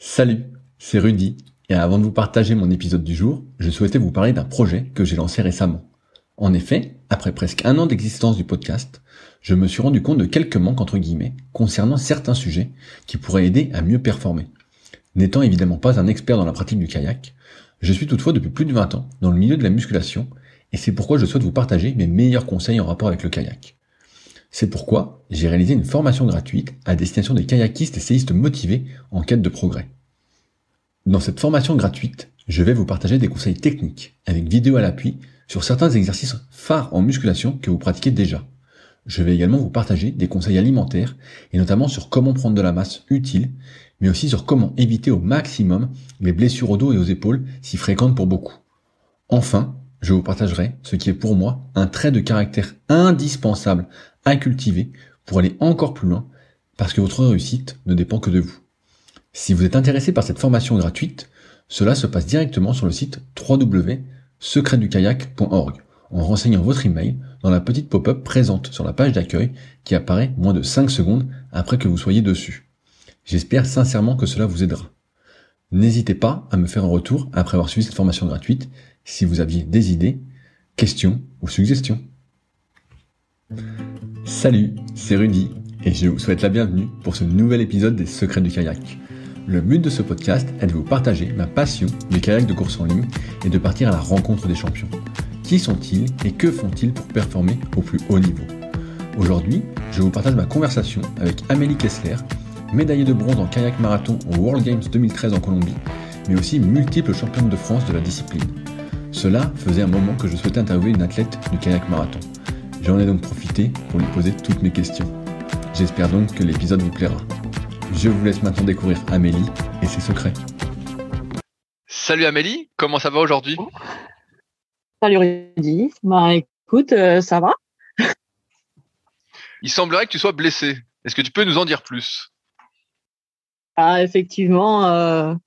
Salut, c'est Rudy, et avant de vous partager mon épisode du jour, je souhaitais vous parler d'un projet que j'ai lancé récemment. En effet, après presque un an d'existence du podcast, je me suis rendu compte de quelques manques entre guillemets concernant certains sujets qui pourraient aider à mieux performer. N'étant évidemment pas un expert dans la pratique du kayak, je suis toutefois depuis plus de 20 ans dans le milieu de la musculation, et c'est pourquoi je souhaite vous partager mes meilleurs conseils en rapport avec le kayak. C'est pourquoi j'ai réalisé une formation gratuite à destination des kayakistes et séistes motivés en quête de progrès. Dans cette formation gratuite, je vais vous partager des conseils techniques, avec vidéo à l'appui, sur certains exercices phares en musculation que vous pratiquez déjà. Je vais également vous partager des conseils alimentaires, et notamment sur comment prendre de la masse utile, mais aussi sur comment éviter au maximum les blessures au dos et aux épaules si fréquentes pour beaucoup. Enfin, je vous partagerai ce qui est pour moi un trait de caractère indispensable à cultiver pour aller encore plus loin, parce que votre réussite ne dépend que de vous. Si vous êtes intéressé par cette formation gratuite, cela se passe directement sur le site www.secretdukayak.org en renseignant votre email dans la petite pop-up présente sur la page d'accueil qui apparaît moins de 5 secondes après que vous soyez dessus. J'espère sincèrement que cela vous aidera. N'hésitez pas à me faire un retour après avoir suivi cette formation gratuite si vous aviez des idées, questions ou suggestions. Salut, c'est Rudy et je vous souhaite la bienvenue pour ce nouvel épisode des Secrets du kayak. Le but de ce podcast est de vous partager ma passion du kayak de course en ligne et de partir à la rencontre des champions. Qui sont-ils et que font-ils pour performer au plus haut niveau? Aujourd'hui, je vous partage ma conversation avec Amélie Kessler, médaillée de bronze en kayak marathon au World Games 2013 en Colombie, mais aussi multiple championne de France de la discipline. Cela faisait un moment que je souhaitais interviewer une athlète du kayak marathon. J'en ai donc profité pour lui poser toutes mes questions. J'espère donc que l'épisode vous plaira. Je vous laisse maintenant découvrir Amélie et ses secrets. Salut Amélie, comment ça va aujourd'hui? Salut Rudy, écoute, ça va? Il semblerait que tu sois blessé. Est-ce que tu peux nous en dire plus? Effectivement,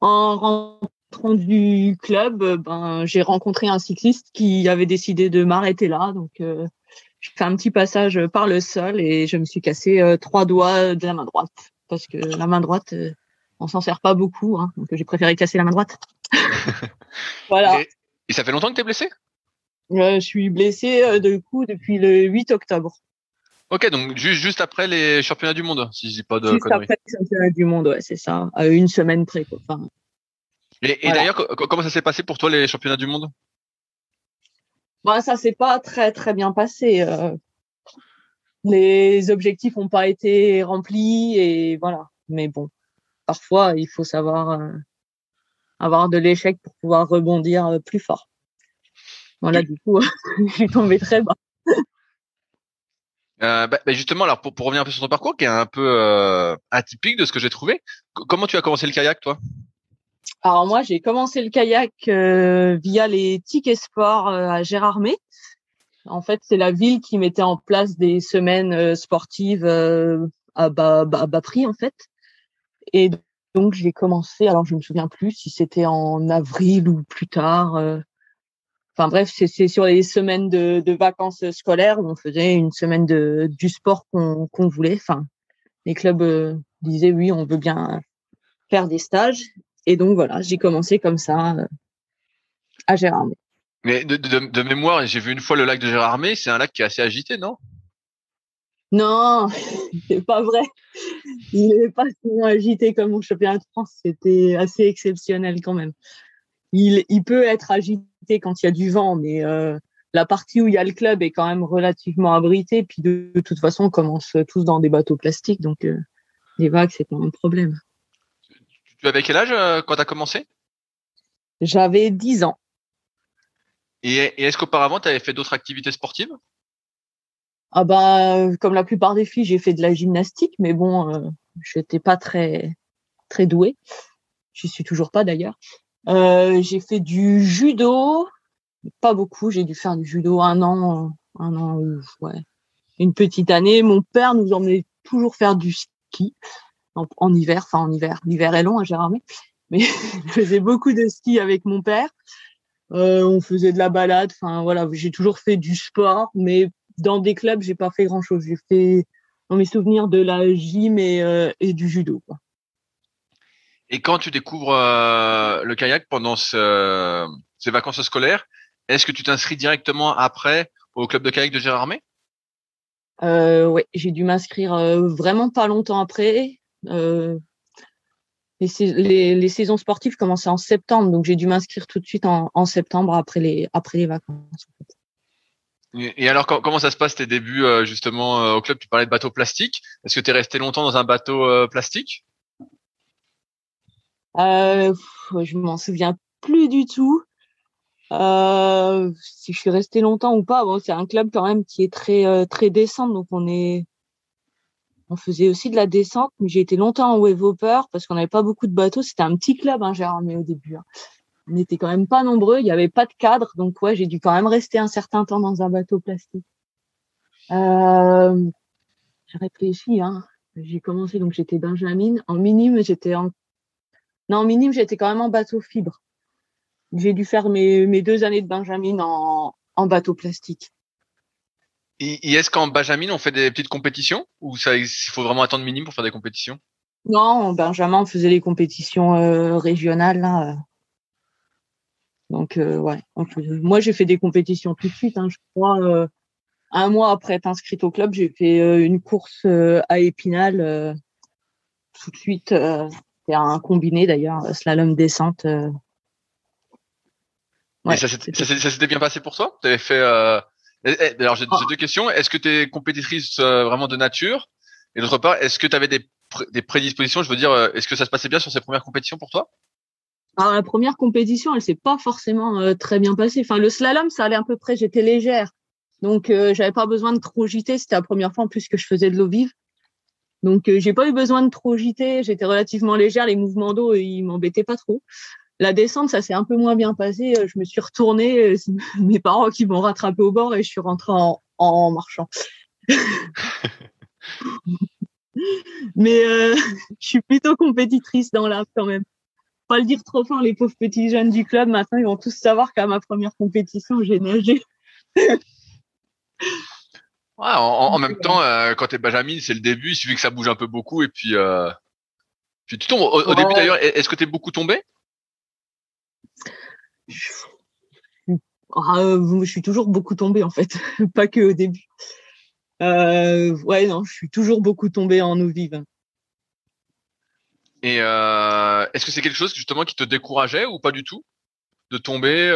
en rentrant du club, j'ai rencontré un cycliste qui avait décidé de m'arrêter là, donc j'ai fait un petit passage par le sol et je me suis cassé 3 doigts de la main droite parce que la main droite, on s'en sert pas beaucoup, hein, donc j'ai préféré casser la main droite. Voilà. Et ça fait longtemps que t'es blessé? Je suis blessée depuis le 8 octobre. Ok, donc juste après les championnats du monde, si je dis pas de Juste conneries. après les championnats du monde, ouais, c'est ça, une semaine près, quoi. Enfin, Et voilà. d'ailleurs, comment ça s'est passé pour toi les championnats du monde? Ça s'est pas très très bien passé. Les objectifs n'ont pas été remplis et voilà. Mais bon, parfois il faut savoir avoir de l'échec pour pouvoir rebondir plus fort. Voilà, du coup, je suis tombée très bas. Justement, alors pour revenir un peu sur ton parcours, qui est un peu atypique de ce que j'ai trouvé, comment tu as commencé le kayak, toi? Alors moi, j'ai commencé le kayak via les tickets sport à Gérardmer. En fait, c'est la ville qui mettait en place des semaines sportives à bas prix, en fait. Et donc, j'ai commencé, alors je me souviens plus si c'était en avril ou plus tard. Enfin bref, c'est sur les semaines de vacances scolaires où on faisait une semaine du sport qu'on voulait. Enfin, les clubs disaient oui, on veut bien faire des stages. Et donc voilà, j'ai commencé comme ça à Gérardmer. Mais de mémoire, j'ai vu une fois le lac de Gérardmer, c'est un lac qui est assez agité, non? Non, c'est pas vrai. Il n'est pas si agité comme au championnat de France. C'était assez exceptionnel quand même. Il peut être agité quand il y a du vent, mais la partie où il y a le club est quand même relativement abritée. Puis de toute façon, on commence tous dans des bateaux plastiques, donc les vagues, c'est pas un problème. Tu avais quel âge quand t'as commencé? J'avais 10 ans. Et est-ce qu'auparavant, tu avais fait d'autres activités sportives? Comme la plupart des filles, j'ai fait de la gymnastique, mais bon, je n'étais pas très très douée. J'y suis toujours pas d'ailleurs. J'ai fait du judo, pas beaucoup. J'ai dû faire du judo un an ouais, une petite année. Mon père nous emmenait toujours faire du ski en hiver. Enfin en hiver, l'hiver est long à Gérardmer, mais je faisais beaucoup de ski avec mon père. On faisait de la balade. Enfin voilà, j'ai toujours fait du sport, mais dans des clubs, j'ai pas fait grand chose. J'ai fait, dans mes souvenirs, de la gym et du judo, quoi. Et quand tu découvres le kayak pendant ces vacances scolaires, est-ce que tu t'inscris directement après au club de kayak de Gérardmer? Ouais, j'ai dû m'inscrire vraiment pas longtemps après. Les saisons sportives commençaient en septembre, donc j'ai dû m'inscrire tout de suite en septembre après les vacances. En fait. Et alors, comment ça se passe tes débuts justement au club? Tu parlais de bateau plastique. Est-ce que tu es resté longtemps dans un bateau plastique? Je m'en souviens plus du tout. Si je suis restée longtemps ou pas. Bon, c'est un club quand même qui est très descente, donc on faisait aussi de la descente, mais j'ai été longtemps en wave hopper parce qu'on n'avait pas beaucoup de bateaux. C'était un petit club, Gérard, mais au début. On n'était quand même pas nombreux, il n'y avait pas de cadre, donc ouais, j'ai dû quand même rester un certain temps dans un bateau plastique. J'ai réfléchi, J'ai commencé, donc j'étais Benjamin. En minime, en minime, j'étais quand même en bateau fibre. J'ai dû faire mes 2 années de Benjamin en bateau plastique. Et est-ce qu'en Benjamin, on fait des petites compétitions ou il faut vraiment attendre minime pour faire des compétitions? Non, en Benjamin, on faisait les compétitions régionales, là. Donc, ouais. Moi, j'ai fait des compétitions tout de suite. Je crois, 1 mois après être inscrite au club, j'ai fait une course à Épinal. Tout de suite, c'était un combiné d'ailleurs, slalom descente. Ouais, et ça s'était bien passé pour toi? T'avais fait. Alors j'ai 2 questions. Est-ce que tu es compétitrice vraiment de nature? Et d'autre part, est-ce que tu avais des prédispositions? Je veux dire, est-ce que ça se passait bien sur ces premières compétitions pour toi? Alors, la première compétition, elle s'est pas forcément très bien passée. Enfin, le slalom, ça allait à peu près. J'étais légère, donc j'avais pas besoin de trop gîter. C'était la première fois en plus que je faisais de l'eau vive, donc j'ai pas eu besoin de trop gîter. J'étais relativement légère. Les mouvements d'eau, ils m'embêtaient pas trop. La descente, ça s'est un peu moins bien passé. Je me suis retournée, c'est mes parents qui m'ont rattrapé au bord et je suis rentrée en marchant. Mais je suis plutôt compétitrice dans l'âme quand même. Pas le dire trop fort, les pauvres petits jeunes du club, maintenant, ils vont tous savoir qu'à ma première compétition, j'ai nagé. Ouais, en même temps, quand t'es Benjamin, c'est le début, il suffit que ça bouge un peu beaucoup et puis tu tombes. Au début d'ailleurs, est-ce que t'es beaucoup tombé? Je suis toujours beaucoup tombée en fait, pas que au début. Ouais, non, je suis toujours beaucoup tombée en eau vive. Et est-ce que c'est quelque chose justement qui te décourageait ou pas du tout de tomber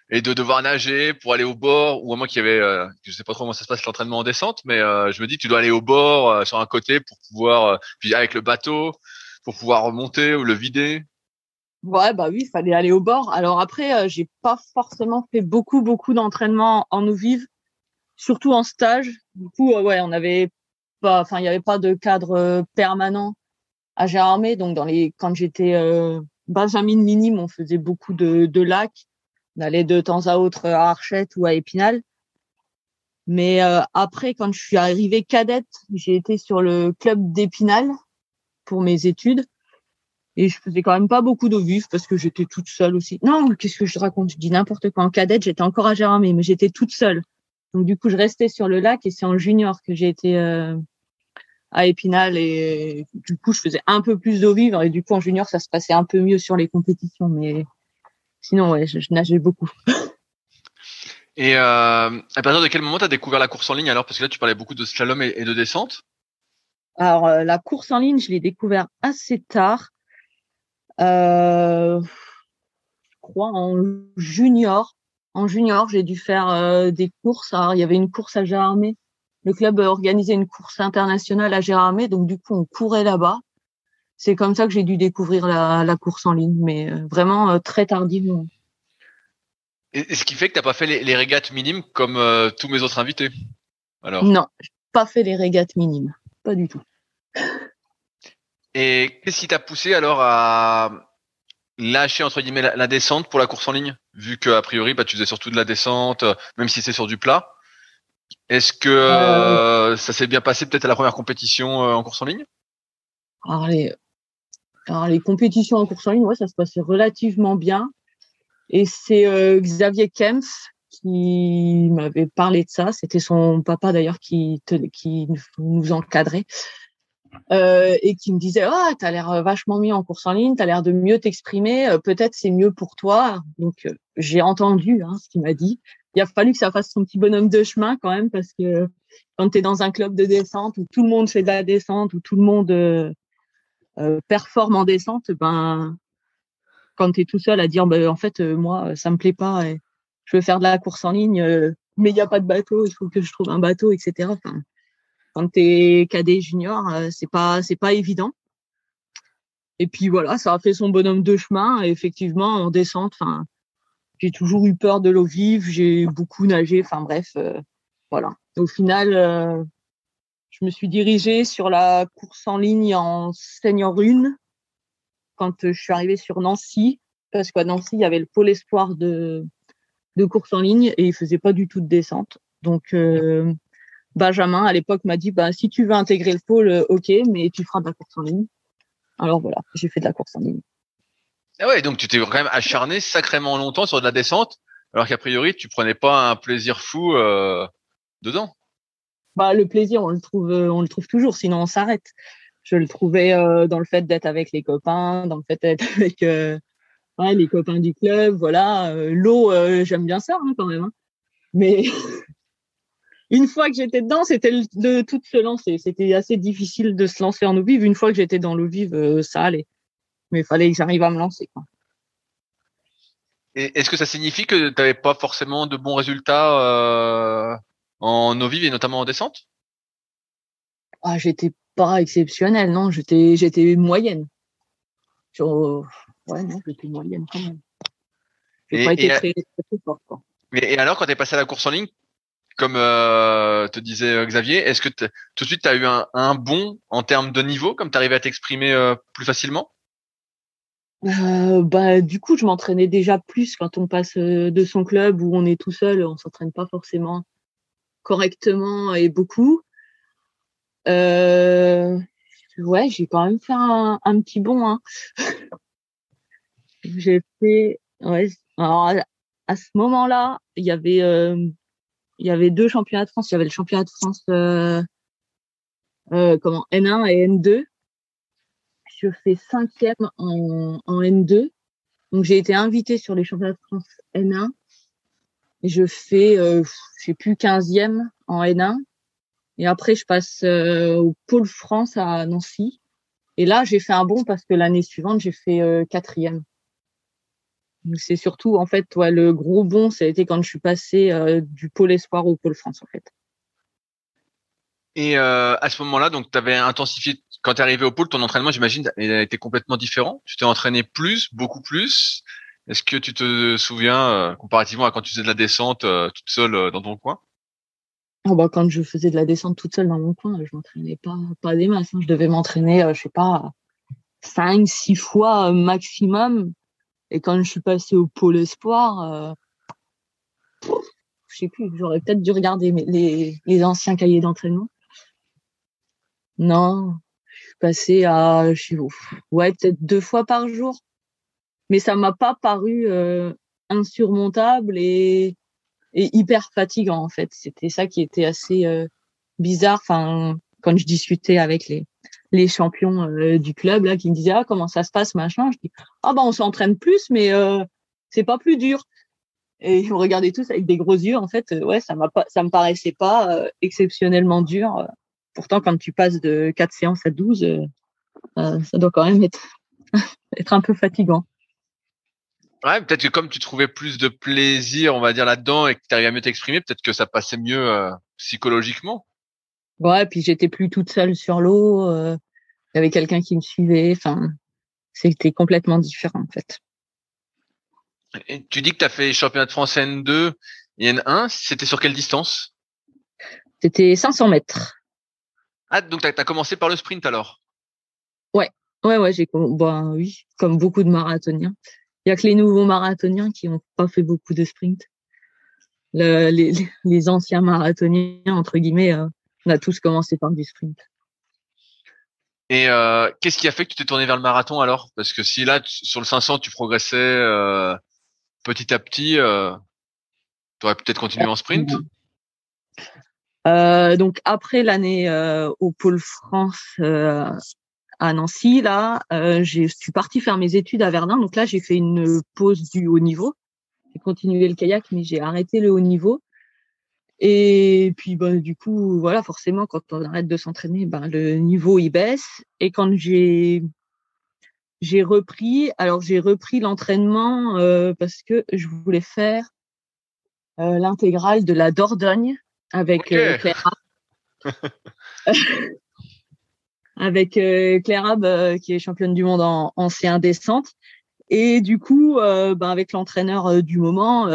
et de devoir nager pour aller au bord, ou à moins qu'il y avait, je sais pas trop comment ça se passe l'entraînement en descente, mais je me dis que tu dois aller au bord sur un côté pour pouvoir, puis avec le bateau pour pouvoir remonter ou le vider. Ouais, bah oui, il fallait aller au bord. Alors après, j'ai pas forcément fait beaucoup d'entraînement en eau vive, surtout en stage. Du coup, ouais, on avait pas, enfin, il y avait pas de cadre permanent à Gérardmer. Donc quand j'étais Benjamin minime, on faisait beaucoup de lacs. On allait de temps à autre à Archette ou à Épinal. Mais après, quand je suis arrivée cadette, j'ai été sur le club d'Épinal pour mes études. Et je faisais quand même pas beaucoup d'eau vive parce que j'étais toute seule aussi. Non, qu'est-ce que je raconte? Je dis n'importe quoi. En cadette, j'étais encore à Gérardmer, mais j'étais toute seule. Donc du coup, je restais sur le lac et c'est en junior que j'ai été à Épinal et du coup, je faisais un peu plus d'eau vive et du coup, en junior, ça se passait un peu mieux sur les compétitions. Mais sinon, ouais, je nageais beaucoup. Et à partir de quel moment tu as découvert la course en ligne alors? Parce que là, tu parlais beaucoup de slalom et de descente. Alors, la course en ligne, je l'ai découvert assez tard. Je crois en junior. En junior, j'ai dû faire des courses. Alors, il y avait une course à Gérardmer. Le club organisait une course internationale à Gérardmer, donc du coup, on courait là-bas. C'est comme ça que j'ai dû découvrir la course en ligne, mais vraiment très tardivement. Et ce qui fait que t'as pas fait les régates minimes comme tous mes autres invités. Alors. Non, j'ai pas fait les régates minimes, pas du tout. Et qu'est-ce qui t'a poussé alors à lâcher entre guillemets la descente pour la course en ligne, vu que a priori bah tu faisais surtout de la descente, même si c'est sur du plat. Est-ce que ça s'est bien passé peut-être à la première compétition en course en ligne? Alors les compétitions en course en ligne, ouais, ça se passait relativement bien. Et c'est Xavier Kempf qui m'avait parlé de ça. C'était son papa d'ailleurs qui nous encadrait. et qui me disait t'as l'air vachement mieux en course en ligne, t'as l'air de mieux t'exprimer, peut-être c'est mieux pour toi. Donc j'ai entendu ce qu'il m'a dit. Il a fallu que ça fasse son petit bonhomme de chemin quand même, parce que quand t'es dans un club de descente où tout le monde fait de la descente, où tout le monde performe en descente, ben quand t'es tout seul à dire en fait moi ça me plaît pas, et je veux faire de la course en ligne, mais il y a pas de bateau, il faut que je trouve un bateau, etc. Enfin, quand t'es cadet junior, c'est pas évident. Et puis voilà, ça a fait son bonhomme de chemin. Et effectivement, en descente, enfin, j'ai toujours eu peur de l'eau vive, j'ai beaucoup nagé. Enfin bref, voilà. Au final, je me suis dirigée sur la course en ligne en senior 1 quand je suis arrivée sur Nancy, parce qu'à Nancy, il y avait le pôle espoir de course en ligne et il faisait pas du tout de descente. Donc Benjamin, à l'époque, m'a dit, si tu veux intégrer le pôle, ok, mais tu feras de la course en ligne. Alors voilà, j'ai fait de la course en ligne. Ah ouais, donc tu t'es quand même acharné sacrément longtemps sur de la descente, alors qu'a priori, tu prenais pas un plaisir fou dedans. Le plaisir, on le trouve toujours, sinon on s'arrête. Je le trouvais dans le fait d'être avec les copains, dans le fait d'être avec les copains du club, voilà. L'eau, j'aime bien ça quand même. Mais une fois que j'étais dedans, c'était de tout se lancer. C'était assez difficile de se lancer en eau vive. Une fois que j'étais dans l'eau vive, ça allait. Mais il fallait que j'arrive à me lancer, quoi. Et est-ce que ça signifie que tu n'avais pas forcément de bons résultats en eau vive et notamment en descente? J'étais pas exceptionnelle, non. J'étais moyenne. Ouais, non, j'étais moyenne quand même. J'ai pas été très, très forte, quoi. Et alors, quand tu es passé à la course en ligne, comme te disait Xavier, est-ce que tout de suite tu as eu un bond en termes de niveau, comme tu arrivais à t'exprimer plus facilement? Du coup, je m'entraînais déjà plus quand on passe de son club où on est tout seul, on s'entraîne pas forcément correctement et beaucoup. Ouais, j'ai quand même fait un petit bond, hein. J'ai fait, ouais. Alors à ce moment-là, il y avait deux championnats de France. Il y avait le championnat de France N1 et N2. Je fais 5e en N2. Donc j'ai été invitée sur les championnats de France N1. Et je fais, je sais plus, 15e en N1. Et après, je passe au Pôle France à Nancy. Et là, j'ai fait un bond parce que l'année suivante, j'ai fait 4e. Donc c'est surtout, en fait, le gros bond, ça a été quand je suis passée du Pôle Espoir au Pôle France, en fait. Et à ce moment-là, donc tu avais intensifié, quand tu es arrivé au pôle, ton entraînement, j'imagine, il a été complètement différent. Tu t'es entraîné plus, beaucoup plus. Est-ce que tu te souviens, comparativement à quand tu faisais de la descente toute seule dans ton coin? Quand je faisais de la descente toute seule dans mon coin, je m'entraînais pas des masses, hein. Je devais m'entraîner, je sais pas, 5, 6 fois maximum. Et quand je suis passée au Pôle Espoir, je sais plus, j'aurais peut-être dû regarder les anciens cahiers d'entraînement. Non, je suis passée à, peut-être 2 fois par jour. Mais ça m'a pas paru insurmontable et hyper fatigant, en fait. C'était ça qui était assez bizarre. Enfin, quand je discutais avec les champions du club là, qui me disaient comment ça se passe, machin, je dis on s'entraîne plus, mais c'est pas plus dur. Et ils me regardaient tous avec des gros yeux. En fait, ça me paraissait pas exceptionnellement dur. Pourtant, quand tu passes de 4 séances à 12, ça doit quand même être un peu fatigant. Ouais, peut-être que comme tu trouvais plus de plaisir, on va dire, là-dedans et que tu arrivais à mieux t'exprimer, peut-être que ça passait mieux psychologiquement. Ouais, puis j'étais plus toute seule sur l'eau. Il y avait quelqu'un qui me suivait. Enfin, c'était complètement différent, en fait. Et tu dis que tu as fait championnat de France N2 et N1. C'était sur quelle distance? C'était 500 mètres. Ah, donc t'as commencé par le sprint alors? Ouais, oui, comme beaucoup de marathoniens. Il y a que les nouveaux marathoniens qui ont pas fait beaucoup de sprint. Les anciens marathoniens, entre guillemets, on a tous commencé par du sprint. Et qu'est-ce qui a fait que tu t'es tourné vers le marathon alors? Parce que si là, sur le 500, tu progressais petit à petit, tu aurais peut-être continué en sprint? Donc après l'année au Pôle France à Nancy, là, je suis partie faire mes études à Verdun. Donc là, j'ai fait une pause du haut niveau. J'ai continué le kayak, mais j'ai arrêté le haut niveau. Et puis, du coup, voilà, forcément, quand on arrête de s'entraîner, le niveau il baisse. Et quand j'ai repris, alors j'ai repris l'entraînement parce que je voulais faire l'intégrale de la Dordogne avec Claire avec Claire Ab, qui est championne du monde en C1 descente. Et du coup, avec l'entraîneur du moment,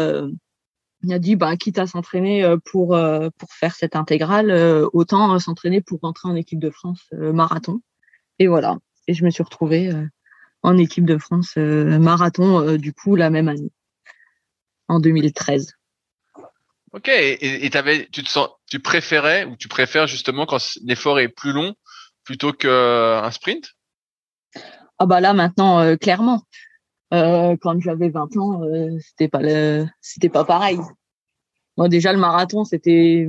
il a dit, quitte à s'entraîner pour faire cette intégrale, autant s'entraîner pour rentrer en équipe de France marathon. Et voilà. Et je me suis retrouvée en équipe de France marathon, du coup, la même année, en 2013. Ok. Et tu préférais ou tu préfères justement quand l'effort est plus long plutôt qu'un sprint? Ah là maintenant, clairement. Quand j'avais 20 ans, c'était pas pareil. Moi, déjà, le marathon, c'était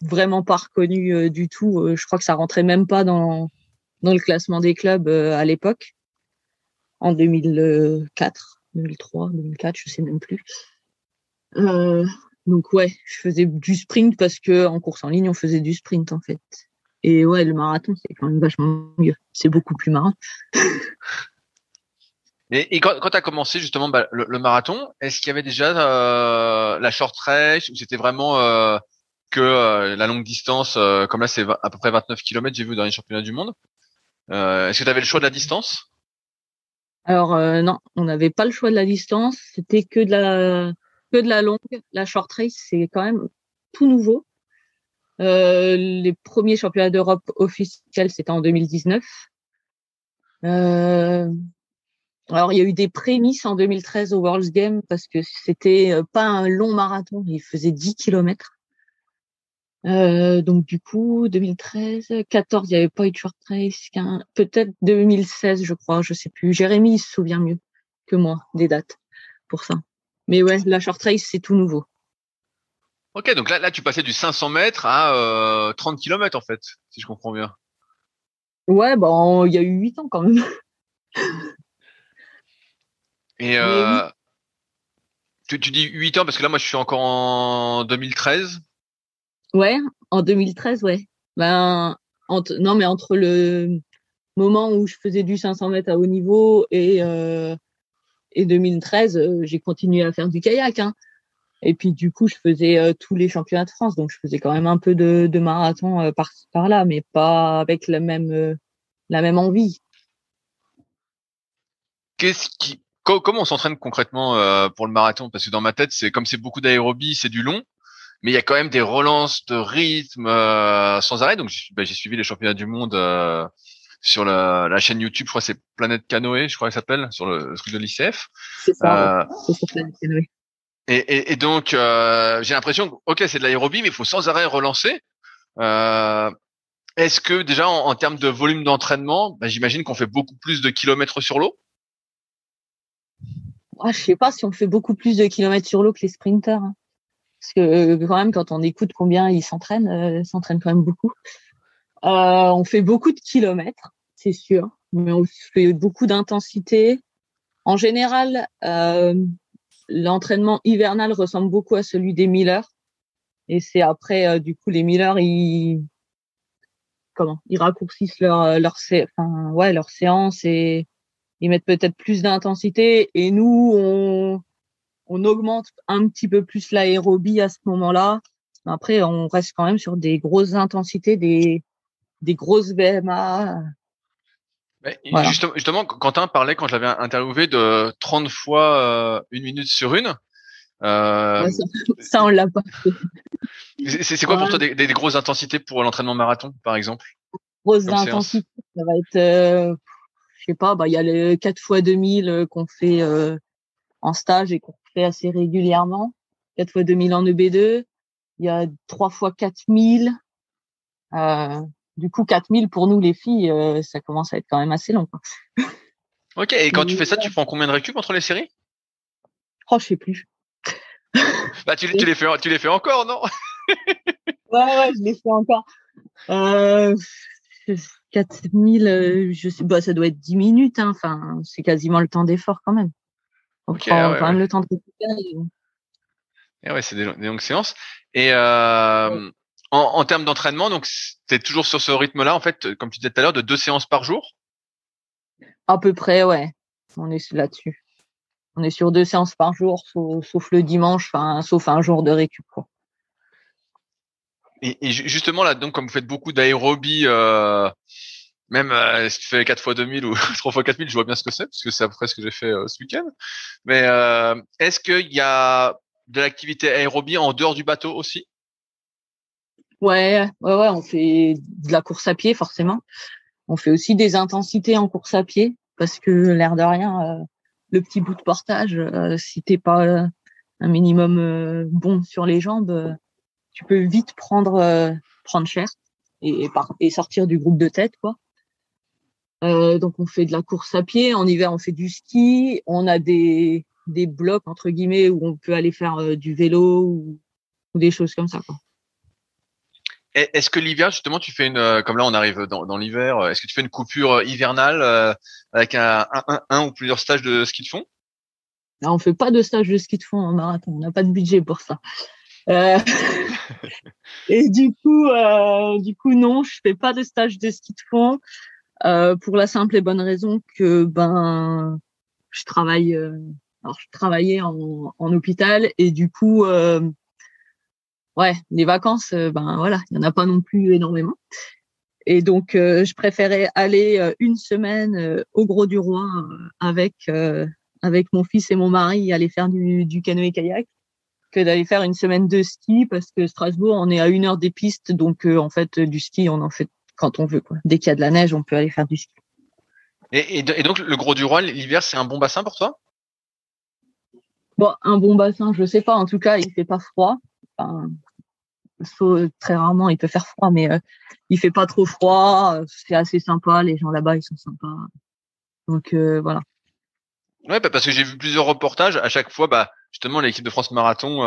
vraiment pas reconnu du tout. Je crois que ça rentrait même pas dans le classement des clubs à l'époque, en 2004, 2003, 2004, je sais même plus. Donc ouais, je faisais du sprint parce que en course en ligne, on faisait du sprint en fait. Et ouais, le marathon, c'est quand même vachement mieux. C'est beaucoup plus marrant. Et quand tu as commencé justement le marathon, est-ce qu'il y avait déjà la short race ou c'était vraiment que la longue distance, comme là c'est à peu près 29 km, j'ai vu dans les championnats du monde. Est-ce que tu avais le choix de la distance? Alors non, on n'avait pas le choix de la distance, c'était que de la longue. La short race, c'est quand même tout nouveau. Les premiers championnats d'Europe officiels, c'était en 2019. Alors, il y a eu des prémices en 2013 au World's Games parce que c'était pas un long marathon, il faisait 10 kilomètres. Donc, du coup, 2013, 14, il n'y avait pas eu de short race, peut-être 2016, je crois, je sais plus. Jérémy, il se souvient mieux que moi des dates pour ça. Mais ouais, la short race, c'est tout nouveau. Ok, donc là tu passais du 500 mètres à 30 km en fait, si je comprends bien. Ouais, il y a eu 8 ans quand même. Et Mais oui. tu dis 8 ans parce que là moi je suis encore en 2013. Ouais, en 2013, ouais. Non, mais entre le moment où je faisais du 500 mètres à haut niveau et 2013, j'ai continué à faire du kayak, hein. Et puis du coup, je faisais tous les championnats de France, donc je faisais quand même un peu de marathon par là, mais pas avec la même envie. Comment on s'entraîne concrètement pour le marathon? Parce que dans ma tête, c'est beaucoup d'aérobie, c'est du long, mais il y a quand même des relances de rythme sans arrêt. Donc j'ai suivi les championnats du monde sur la chaîne YouTube, je crois que c'est Planète Canoë, je crois qu'elle s'appelle, sur le truc de l'ICF. C'est ça, ouais. C'est sur Planète Canoë. Et donc j'ai l'impression que ok c'est de l'aérobie, mais il faut sans arrêt relancer. Est-ce que déjà en termes de volume d'entraînement, j'imagine qu'on fait beaucoup plus de kilomètres sur l'eau? Je sais pas si on fait beaucoup plus de kilomètres sur l'eau que les sprinters, hein. Parce que quand même, quand on écoute combien ils s'entraînent quand même beaucoup. On fait beaucoup de kilomètres, c'est sûr, mais on fait beaucoup d'intensité. En général, l'entraînement hivernal ressemble beaucoup à celui des millers. Et c'est après, du coup, les millers, ils raccourcissent leur séance et ils mettent peut-être plus d'intensité. Et nous, on augmente un petit peu plus l'aérobie à ce moment-là. Après, on reste quand même sur des grosses intensités, des grosses VMA. Voilà. Justement, Quentin parlait quand je l'avais interviewé de 30 fois 1 minute sur une. Ça, on l'a pas fait. C'est quoi pour toi des grosses intensités pour l'entraînement marathon, par exemple? Grosses intensités, ça va être, je sais pas, il y a le 4 fois 2000 qu'on fait en stage et qu'on fait assez régulièrement. 4 fois 2000 en EB2. Il y a 3 fois 4000. Du coup, 4000 pour nous, les filles, ça commence à être quand même assez long, quoi. Ok, et quand tu fais ça, tu prends combien de récup entre les séries? Oh, je sais plus. Tu les fais encore, non? Ouais, je l'ai fait encore. 4000, je sais, bah, ça doit être 10 minutes, hein. Enfin, c'est quasiment le temps d'effort quand même. On Ok, ah prend ouais, quand ouais. même le temps de récupérer. Ah ouais, c'est des longues séances. Et en termes d'entraînement, donc t'es toujours sur ce rythme-là, en fait, comme tu disais tout à l'heure, de 2 séances par jour? À peu près, ouais. On est là-dessus. On est sur 2 séances par jour, sauf le dimanche, enfin, sauf un jour de récup, quoi. Et justement, là, donc, comme vous faites beaucoup d'aérobie, même si tu fais 4 fois 2000 ou 3 fois 4000, je vois bien ce que c'est, parce que c'est à peu près ce que j'ai fait ce week-end. Mais est-ce qu'il y a de l'activité aérobie en dehors du bateau aussi? Ouais, on fait de la course à pied, forcément. On fait aussi des intensités en course à pied, parce que l'air de rien, le petit bout de portage, si t'es pas un minimum bon sur les jambes, tu peux vite prendre cher et sortir du groupe de tête, quoi. Donc on fait de la course à pied. En hiver, on fait du ski. On a des blocs entre guillemets où on peut aller faire du vélo ou des choses comme ça, quoi. Est-ce que l'hiver, justement, tu fais comme là, on arrive dans l'hiver, est-ce que tu fais une coupure hivernale avec un ou plusieurs stages de ski de fond? Là, on fait pas de stage de ski de fond en marathon. On n'a pas de budget pour ça. Euh, et du coup, non, je fais pas de stage de ski de fond pour la simple et bonne raison que je travaille. Alors, je travaillais en hôpital et du coup, ouais, les vacances, voilà, il y en a pas non plus énormément. Et donc, je préférais aller une semaine au Gros du Roi avec mon fils et mon mari, aller faire du canoë-kayak, que d'aller faire une semaine de ski, parce que Strasbourg, on est à 1 heure des pistes, donc en fait, du ski, on en fait quand on veut, quoi. Dès qu'il y a de la neige, on peut aller faire du ski. Et donc, le Gros du Roi, l'hiver, c'est un bon bassin pour toi? Bon, un bon bassin, je sais pas. En tout cas, il fait pas froid. Enfin, très rarement, il peut faire froid, mais il fait pas trop froid. C'est assez sympa. Les gens là-bas, ils sont sympas. Donc voilà. Ouais, bah, parce que j'ai vu plusieurs reportages. À chaque fois, bah, justement, l'équipe de France Marathon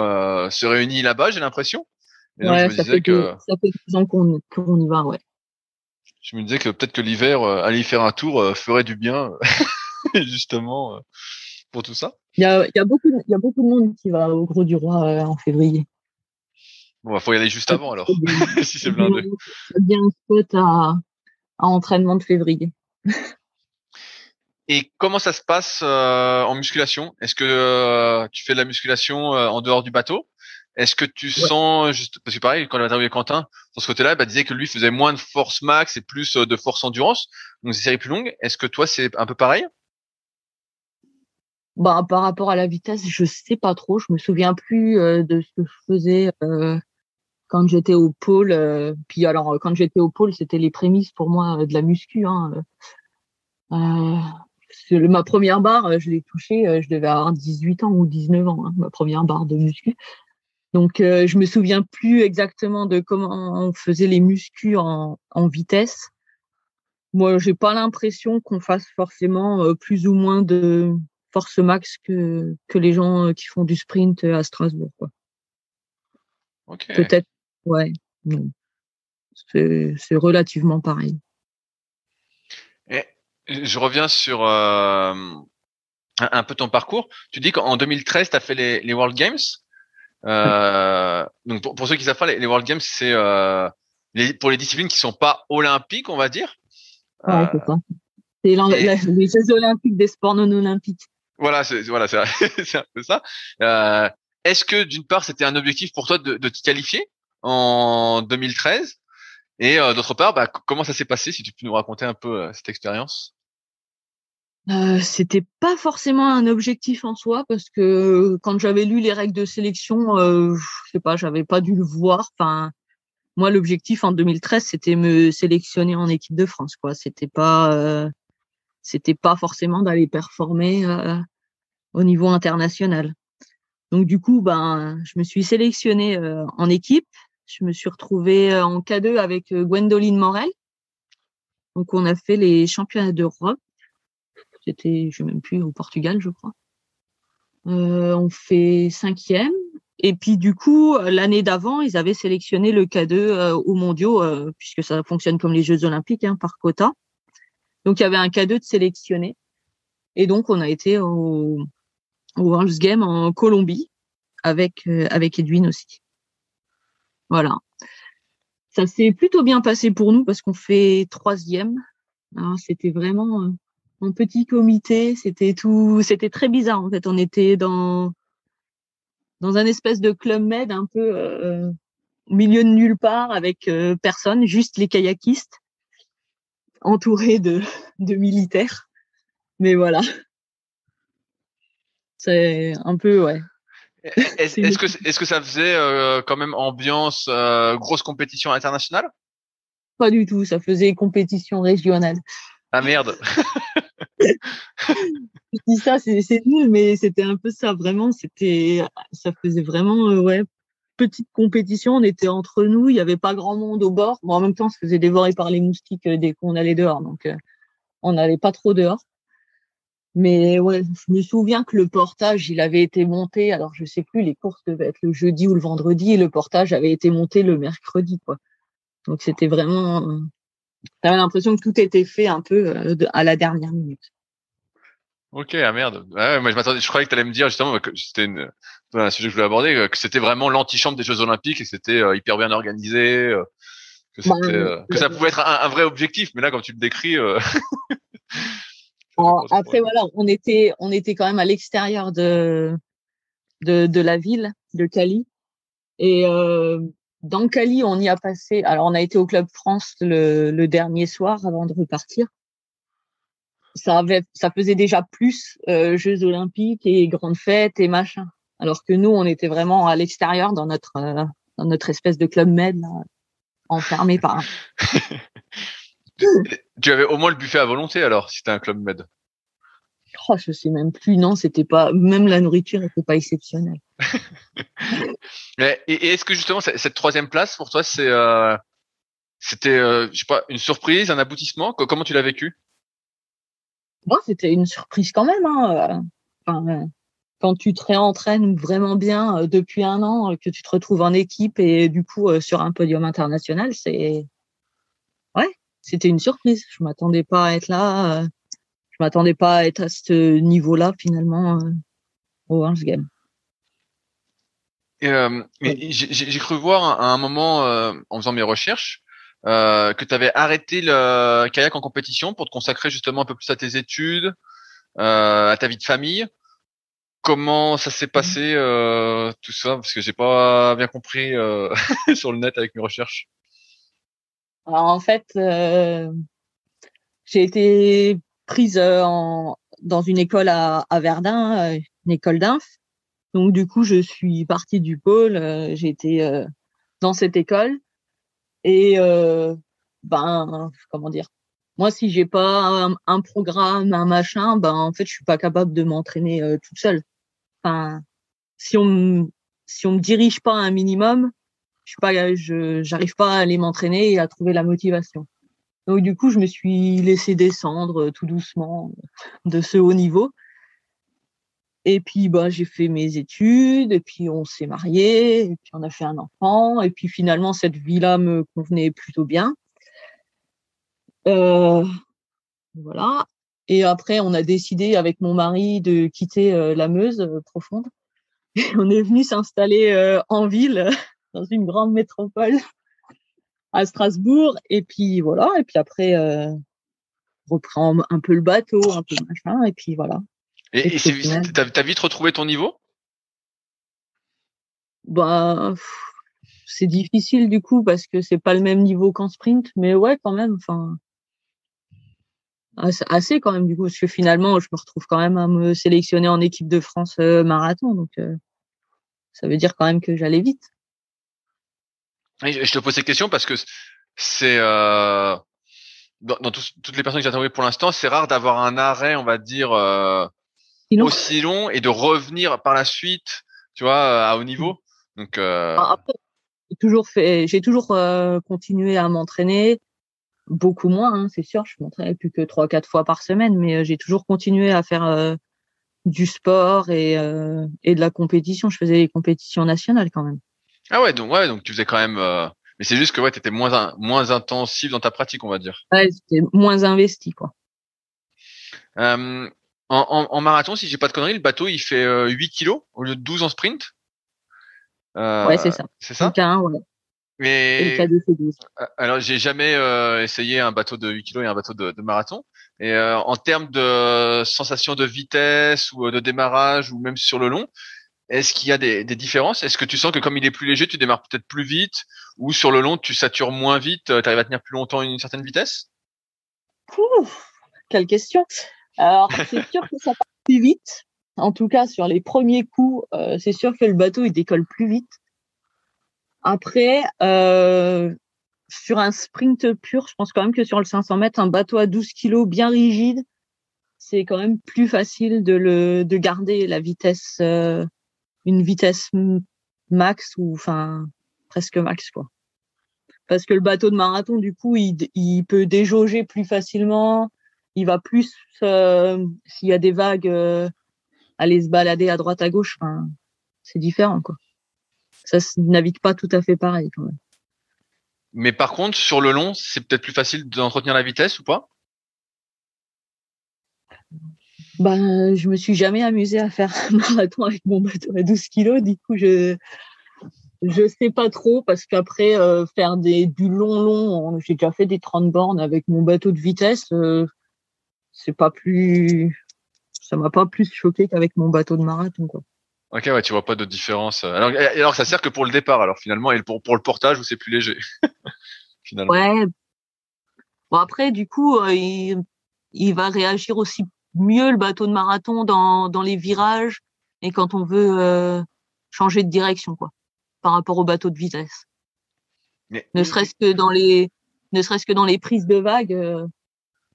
se réunit là-bas, j'ai l'impression. Et donc, Ouais, ça fait 2 ans qu'on y va, ouais. je me disais que peut-être que l'hiver, aller y faire un tour ferait du bien, justement, pour tout ça. Il y a beaucoup de monde qui va au Gros du Roi en février. Bon, bah, faut y aller juste C'est avant alors, si c'est bien, blindé. c'est bien un spot à entraînement de février. Et comment ça se passe en musculation? Est-ce que tu fais de la musculation en dehors du bateau? Est-ce que tu Ouais. sens juste parce que pareil quand on a interviewé Quentin sur ce côté-là, bah, disait que lui faisait moins de force max et plus de force endurance, donc des séries plus longues. Est-ce que toi c'est un peu pareil? Bah, par rapport à la vitesse, je sais pas trop. Je me souviens plus de ce que je faisais quand j'étais au pôle. Puis alors, quand j'étais au pôle, c'était les prémices pour moi de la muscu, hein. Euh, Ma première barre, je l'ai touchée, je devais avoir 18 ans ou 19 ans, hein, ma première barre de muscu. Donc, je me souviens plus exactement de comment on faisait les muscles en vitesse. Moi, j'ai pas l'impression qu'on fasse forcément plus ou moins de force max que les gens qui font du sprint à Strasbourg, quoi. Ok. Peut-être, ouais, non, c'est relativement pareil. Et je reviens sur un peu ton parcours. Tu dis qu'en 2013, tu as fait les World Games. Ouais, Donc pour ceux qui savent pas, les World Games, c'est pour les disciplines qui sont pas olympiques, on va dire. ouais, Euh, c'est ça. C'est et les Jeux olympiques des sports non olympiques. voilà, c'est c'est un peu ça. Euh, Est-ce que d'une part, c'était un objectif pour toi de t'y qualifier en 2013 et d'autre part, bah, comment ça s'est passé, si tu peux nous raconter un peu cette expérience? C'était pas forcément un objectif en soi parce que quand j'avais lu les règles de sélection, je sais pas, j'avais pas dû le voir. Enfin, moi, l'objectif en 2013, c'était me sélectionner en équipe de France, quoi. C'était pas forcément d'aller performer au niveau international. Donc du coup, je me suis sélectionnée en équipe. Je me suis retrouvée en K2 avec Gwendoline Morel. Donc on a fait les championnats d'Europe. C'était, je sais même plus, au Portugal, je crois. On fait 5e Et puis du coup, l'année d'avant, ils avaient sélectionné le K2 aux mondiaux, puisque ça fonctionne comme les Jeux Olympiques, hein, par quota. Donc il y avait un K2 de sélectionné. Et donc on a été au World's Game en Colombie avec Edwin aussi. Voilà. Ça s'est plutôt bien passé pour nous parce qu'on fait 3e. Alors, c'était vraiment en petit comité. C'était très bizarre en fait. On était dans un espèce de club med un peu au milieu de nulle part avec personne, juste les kayakistes entourés de militaires. Mais voilà. C'est un peu, ouais. Est-ce que ça faisait quand même ambiance grosse compétition internationale? Pas du tout, ça faisait compétition régionale. Ah merde. Je dis ça, c'est nul, mais c'était un peu ça, vraiment. Ça faisait vraiment, ouais, petite compétition. On était entre nous, il y avait pas grand monde au bord. Bon, en même temps, on se faisait dévorer par les moustiques dès qu'on allait dehors, donc on n'allait pas trop dehors. Mais ouais, je me souviens que le portage, il avait été monté. Alors, je sais plus, les courses devaient être le jeudi ou le vendredi, et le portage avait été monté le mercredi, quoi. Donc, c'était vraiment. T'avais l'impression que tout était fait un peu à la dernière minute. Ok, ah merde. Ouais, moi je croyais que t'allais me dire justement que c'était un sujet que je voulais aborder, que c'était vraiment l'antichambre des Jeux Olympiques et que c'était hyper bien organisé, que ça pouvait être un vrai objectif. Mais là, comme tu le décris. Après, voilà, on était quand même à l'extérieur de la ville de Cali. Et dans Cali, on y a passé. Alors, on a été au Club France le dernier soir avant de repartir. Ça faisait déjà plus Jeux Olympiques et grandes fêtes et machin. Alors que nous, on était vraiment à l'extérieur dans notre espèce de club med, là, enfermé par. Tu avais au moins le buffet à volonté alors, si c'était un club med. Oh, je sais même plus. Non, c'était pas. Même la nourriture n'était pas exceptionnelle. Et est-ce que justement cette 3e place pour toi, c'était, je sais pas, une surprise, un aboutissement? Comment tu l'as vécu? Bon, c'était une surprise quand même, hein. Enfin, quand tu te réentraînes vraiment bien depuis un an, que tu te retrouves en équipe et du coup sur un podium international, ouais, c'était une surprise. Je m'attendais pas à être là. Je m'attendais pas à être à ce niveau-là finalement au World's Game. J'ai cru voir à un moment en faisant mes recherches que tu avais arrêté le kayak en compétition pour te consacrer justement un peu plus à tes études, à ta vie de famille. Comment ça s'est passé tout ça? Parce que j'ai pas bien compris sur le net avec mes recherches. Alors, en fait, j'ai été prise dans une école à Verdun, une école d'inf. Donc du coup, je suis partie du pôle. J'ai été dans cette école et comment dire. Moi, si j'ai pas un programme, un machin, en fait, je suis pas capable de m'entraîner toute seule. Enfin, si on me dirige pas un minimum, j'arrive pas à aller m'entraîner et à trouver la motivation. Donc du coup, je me suis laissée descendre tout doucement de ce haut niveau. Et puis j'ai fait mes études, et puis on s'est mariés, et puis on a fait un enfant, et puis finalement cette vie-là me convenait plutôt bien. Voilà. Et après, on a décidé avec mon mari de quitter la Meuse profonde. Et on est venu s'installer en ville, dans une grande métropole, à Strasbourg. Et puis voilà. Et puis après, reprend un peu le bateau, un peu machin. Et puis voilà. Et t'as vite retrouvé ton niveau? C'est difficile du coup parce que c'est pas le même niveau qu'en sprint, mais ouais, quand même. Enfin, assez quand même du coup, parce que finalement, je me retrouve quand même à me sélectionner en équipe de France marathon, donc ça veut dire quand même que j'allais vite. Je te pose ces questions parce que c'est dans toutes les personnes que j'ai interviewées pour l'instant, c'est rare d'avoir un arrêt, on va dire, aussi long et de revenir par la suite, tu vois, à haut niveau. Donc après, j'ai toujours continué à m'entraîner, beaucoup moins, hein, c'est sûr. Je m'entraînais plus que 3-4 fois par semaine, mais j'ai toujours continué à faire du sport et de la compétition. Je faisais les compétitions nationales quand même. Ah donc tu faisais quand même. Mais c'est juste que t'étais moins intensif dans ta pratique, on va dire. Ouais, c'était moins investi, quoi. Euh, en marathon, si j'ai pas de conneries, le bateau il fait 8 kilos au lieu de 12 en sprint. Ouais, c'est ça. C'est Le ça? K1, ouais. Et le Mais K2, c'est 12. alors j'ai jamais essayé un bateau de 8 kilos et un bateau de marathon. Et en termes de sensation de vitesse ou de démarrage ou même sur le long, est-ce qu'il y a des différences? Est-ce que tu sens que comme il est plus léger, tu démarres peut-être plus vite ou sur le long, tu satures moins vite, tu arrives à tenir plus longtemps une certaine vitesse? Ouf, quelle question. Alors, c'est sûr que ça part plus vite. En tout cas, sur les premiers coups, c'est sûr que le bateau, il décolle plus vite. Après, sur un sprint pur, je pense quand même que sur le 500 mètres, un bateau à 12 kilos bien rigide, c'est quand même plus facile de garder la vitesse, une vitesse max ou enfin presque max, quoi. Parce que le bateau de marathon, du coup, il peut déjauger plus facilement. Il va plus, s'il y a des vagues, aller se balader à droite à gauche. Enfin, c'est différent, quoi. Ça se navigue pas tout à fait pareil, quand même. Mais par contre, sur le long, c'est peut-être plus facile d'entretenir la vitesse ou pas? Ben, je me suis jamais amusée à faire un marathon avec mon bateau à 12 kilos. Du coup, je sais pas trop parce qu'après, faire du long, j'ai déjà fait des 30 bornes avec mon bateau de vitesse. C'est pas plus, ça m'a pas plus choqué qu'avec mon bateau de marathon, quoi. Ok, ouais, tu vois pas de différence. Alors ça sert que pour le départ, alors finalement, et pour le portage où c'est plus léger, finalement. Ouais. Bon, après, du coup, il va réagir aussi mieux le bateau de marathon dans les virages et quand on veut changer de direction, quoi, par rapport au bateau de vitesse. Mais, Ne serait-ce que dans les prises de vagues,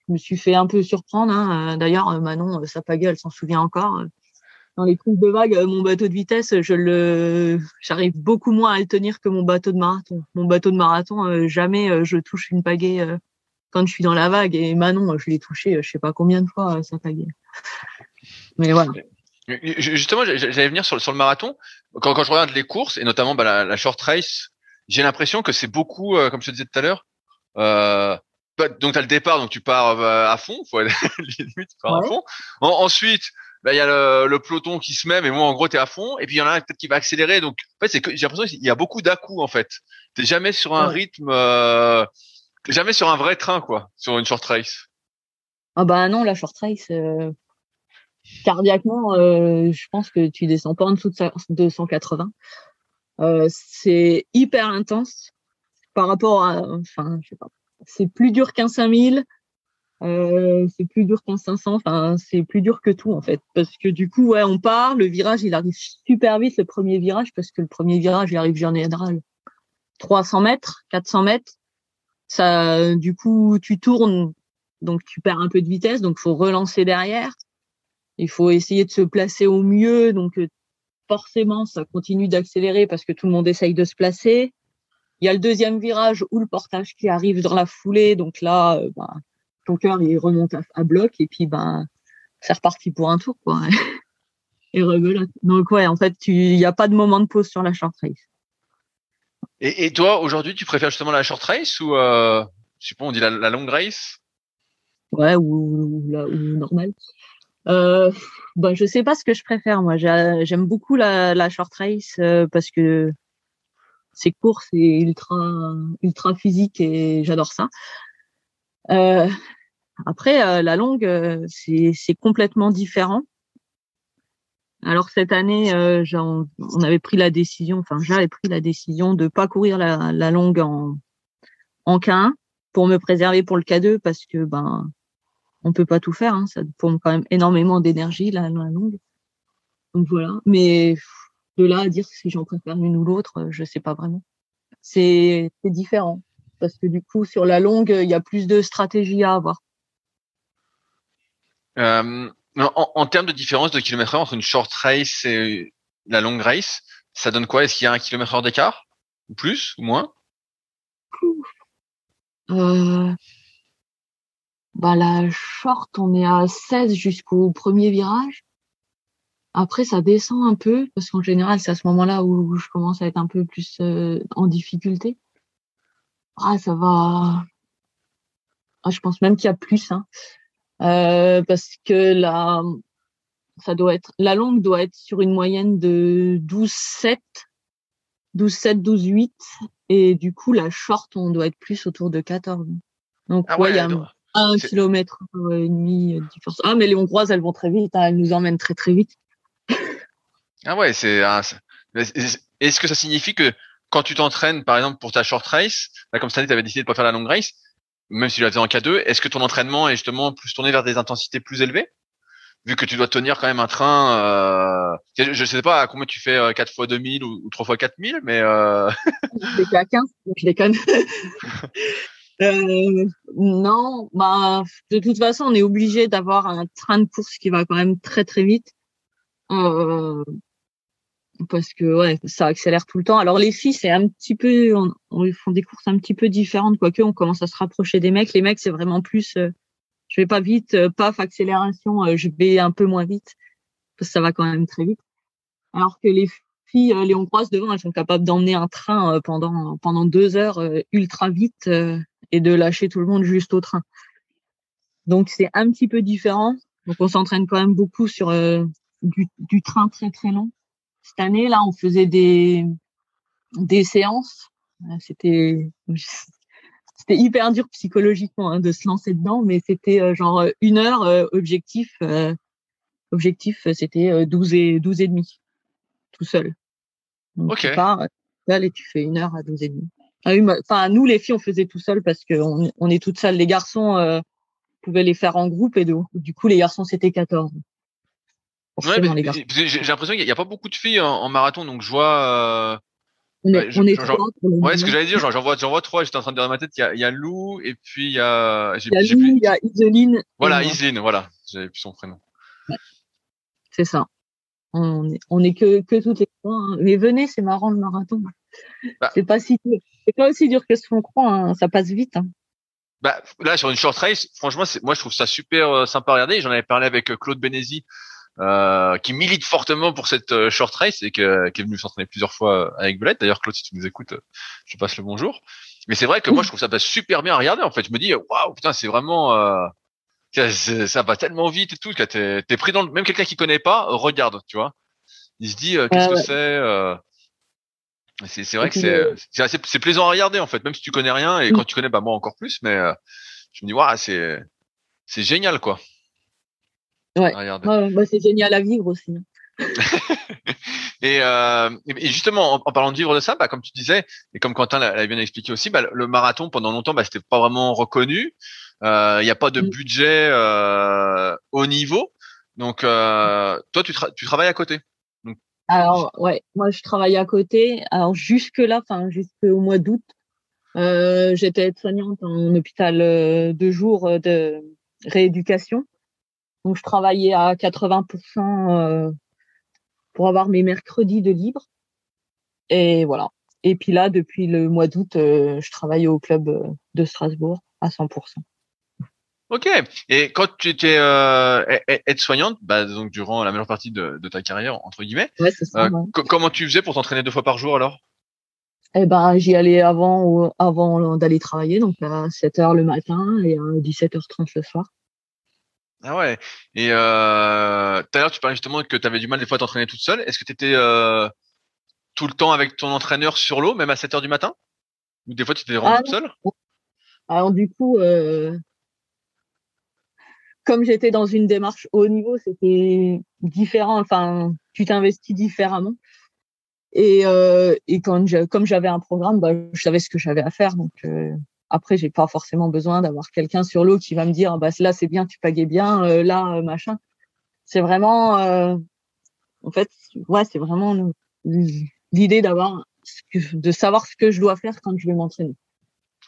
je me suis fait un peu surprendre, hein. D'ailleurs, Manon, sa pagaie, elle s'en souvient encore. Dans les prises de vagues, mon bateau de vitesse, j'arrive beaucoup moins à le tenir que mon bateau de marathon. Mon bateau de marathon, jamais je touche une pagaie quand je suis dans la vague. Et Manon, je l'ai touché, je sais pas combien de fois sa pagaie. Mais voilà. Justement, j'allais venir sur le marathon. Quand je regarde les courses et notamment la short race, j'ai l'impression que c'est beaucoup, comme je te disais tout à l'heure. Donc t'as le départ, donc tu pars à fond, faut aller limite tu pars à Ouais. fond. Ensuite, il y a le peloton qui se met, mais moi en gros t'es à fond. Et puis il y en a un peut-être qui va accélérer. Donc en fait c'est que j'ai l'impression qu'il y a beaucoup d'à-coups en fait. T'es jamais sur un Ouais. rythme, t'es jamais sur un vrai train quoi, sur une short race. Ah bah non, la short race, cardiaquement, je pense que tu descends pas en dessous de 180. C'est hyper intense par rapport à, enfin, je sais pas. C'est plus dur qu'un 5000. C'est plus dur qu'un 500. Enfin, c'est plus dur que tout en fait, parce que du coup, ouais, on part, le virage, il arrive super vite, le premier virage, parce que le premier virage, il arrive en général 300 mètres, 400 mètres. Ça, du coup, tu tournes, donc tu perds un peu de vitesse, donc faut relancer derrière. Il faut essayer de se placer au mieux, donc forcément, ça continue d'accélérer parce que tout le monde essaye de se placer. Il y a le deuxième virage ou le portage qui arrive dans la foulée, donc là, ton cœur il remonte à bloc et puis c'est reparti pour un tour, quoi. Et rebelote. Donc ouais, en fait, il y a pas de moment de pause sur la short race. Et toi aujourd'hui tu préfères justement la short race ou je sais pas, on dit la long race? Ouais, ou normal. Je sais pas ce que je préfère, moi. J'aime beaucoup la short race parce que c'est court, c'est ultra physique et j'adore ça. Euh, Après, la longue, c'est complètement différent. Alors cette année, on avait pris la décision, enfin j'avais pris la décision de pas courir la longue en K1 pour me préserver pour le K2 parce que on peut pas tout faire, hein, ça demande quand même énormément d'énergie la longue. Donc voilà. Mais de là à dire si j'en préfère une ou l'autre, je sais pas vraiment. C'est différent parce que du coup sur la longue, il y a plus de stratégie à avoir. En termes de différence de kilomètre heure entre une short race et la long race, ça donne quoi? Est-ce qu'il y a 1 km/h d'écart? Ou plus? Ou moins? Euh, la short, on est à 16 jusqu'au premier virage. Après, ça descend un peu parce qu'en général, c'est à ce moment-là où je commence à être un peu plus en difficulté. Ah, ça va. Ah, je pense même qu'il y a plus, hein. Parce que la longue doit être sur une moyenne de 12,7, 12,7, 12,8. Et du coup, la short, on doit être plus autour de 14. Donc, Ah ouais, il y a ouais, 1,5 kilomètre et demi de différence. Ah, mais les hongroises, elles vont très vite, hein, elles nous emmènent très, très vite. ah ouais, mais est-ce que ça signifie que quand tu t'entraînes, par exemple, pour ta short race, là, comme cette année, tu avais décidé de pas faire la long race, même si tu la faisais en K2, est-ce que ton entraînement est justement plus tourné vers des intensités plus élevées? Vu que tu dois tenir quand même un train, je sais pas à combien tu fais 4 fois 2000 ou 3 fois 4000, mais Je l'ai fait à 15, donc je déconne. Non, bah, de toute façon, on est obligé d'avoir un train de course qui va quand même très, très vite. Parce que ouais, ça accélère tout le temps. Alors les filles, c'est un petit peu, ils font des courses un petit peu différentes, quoique on commence à se rapprocher des mecs. Les mecs, c'est vraiment plus, je vais pas vite, paf, accélération, je vais un peu moins vite, parce que ça va quand même très vite. Alors que les filles, les hongroises devant, elles sont capables d'emmener un train pendant 2 heures ultra vite et de lâcher tout le monde juste au train. Donc c'est un petit peu différent. Donc on s'entraîne quand même beaucoup sur du train très très long. Cette année, là, on faisait des séances. C'était hyper dur psychologiquement hein, de se lancer dedans, mais c'était genre 1 heure objectif c'était 12 et demi tout seul. Donc ok. tu pars tout seul et tu fais 1 heure à 12 et demi. Ah oui, enfin nous les filles on faisait tout seul parce que on est toutes seules. Les garçons pouvaient les faire en groupe et du coup les garçons c'était 14. Ouais, Forcément les garçons. j'ai l'impression qu'il y a pas beaucoup de filles en marathon, donc je vois. Ouais, On est trois pour le ouais, ce que moment. j'allais dire, j'en vois trois. J'étais en train de dire dans ma tête, il y a Lou et puis il y a, Il y a j'ai Lou, plus. il y a Iseline et Voilà, moi. Isline, voilà, j'avais plus son prénom. Ouais, c'est ça. On est que toutes les trois. Hein. Mais venez, c'est marrant le marathon. Bah, C'est pas si dur. C'est pas aussi dur que ce qu'on croit. Hein. Ça passe vite. Hein. bah, là sur une short race, franchement, moi je trouve ça super sympa à regarder. J'en avais parlé avec Claude Bénézy, qui milite fortement pour cette short race et qui est venu s'entraîner plusieurs fois avec Belette. D'ailleurs, Claude, si tu nous écoutes, je te passe le bonjour. Mais c'est vrai que moi je trouve ça super bien à regarder. En fait, je me dis waouh, putain, c'est vraiment ça va tellement vite et tout. Que t'es pris dans même quelqu'un qui connaît pas regarde, tu vois. Il se dit qu'est-ce que Ouais. c'est. C'est Et vrai que puis, c'est plaisant à regarder en fait, même si tu connais rien et quand tu connais bah moi encore plus, mais je me dis waouh c'est génial quoi ouais. à regarder. Ouais, bah, c'est génial à vivre aussi. Hein. Et justement en parlant de vivre de ça, bah comme tu disais et comme Quentin l'a bien expliqué aussi, bah le marathon pendant longtemps bah c'était pas vraiment reconnu, il y a pas de Mm. budget haut niveau, donc toi tu travailles à côté. Donc Alors, ouais, moi, je travaille à côté. Alors, jusque-là, enfin, jusqu'au mois d'août, j'étais aide-soignante en hôpital de jour de rééducation. Donc, je travaillais à 80% pour avoir mes mercredis de libre. Et voilà. Et puis là, depuis le mois d'août, je travaille au club de Strasbourg à 100%. ok. Et quand tu étais aide-soignante, bah donc durant la majeure partie de ta carrière entre guillemets, Ouais, c'est ça. Ouais. comment tu faisais pour t'entraîner 2 fois par jour alors? Eh ben, j'y allais avant d'aller travailler, donc à 7 heures le matin et à 17h30 le soir. Ah ouais. Et tout à l'heure tu parlais justement que tu avais du mal des fois à t'entraîner toute seule. Est-ce que tu étais tout le temps avec ton entraîneur sur l'eau, même à 7 heures du matin? Ou des fois tu t'es rendu Ah toute seule? non. Alors du coup, comme j'étais dans une démarche haut niveau, c'était différent. Enfin, tu t'investis différemment. Et comme j'avais un programme, bah, je savais ce que j'avais à faire. Donc après, j'ai pas forcément besoin d'avoir quelqu'un sur l'eau qui va me dire, bah là c'est bien, tu pagaies bien, là machin. C'est vraiment, en fait, ouais, c'est vraiment l'idée de savoir ce que je dois faire quand je vais m'entraîner.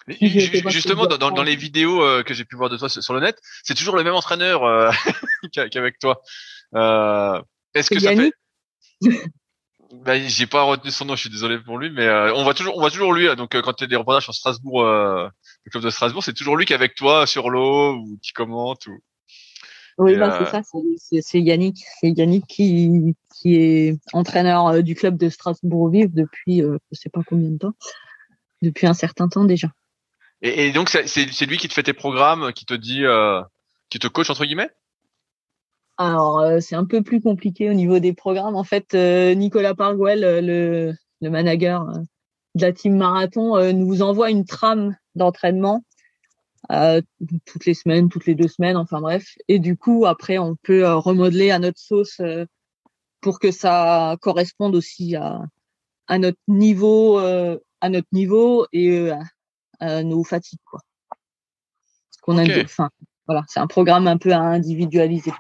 Si je sais pas ce que je Justement, dois dans faire. les vidéos que j'ai pu voir de toi sur le net, c'est toujours le même entraîneur qu'avec toi. Euh, est-ce C'est que ça fait... Yannick. Bah, j'ai pas retenu son nom, je suis désolé pour lui, mais on voit toujours lui. Là, donc quand il y a des reportages sur Strasbourg, le club de Strasbourg, c'est toujours lui qui est avec toi sur l'eau ou qui commente. Ou... Oui, c'est ça, c'est Yannick. C'est Yannick qui est entraîneur du club de Strasbourg-Vive depuis, je sais pas combien de temps, depuis un certain temps déjà. Et donc, c'est lui qui te fait tes programmes, qui te dit, qui te coach, entre guillemets? Alors, c'est un peu plus compliqué au niveau des programmes. En fait, Nicolas Parguel, le manager de la team marathon, nous envoie une trame d'entraînement toutes les semaines, toutes les 2 semaines, enfin bref. Et du coup, après, on peut remodeler à notre sauce pour que ça corresponde aussi à notre niveau, et à nos fatigues, quoi. Ok. Voilà, c'est un programme un peu à individualiser.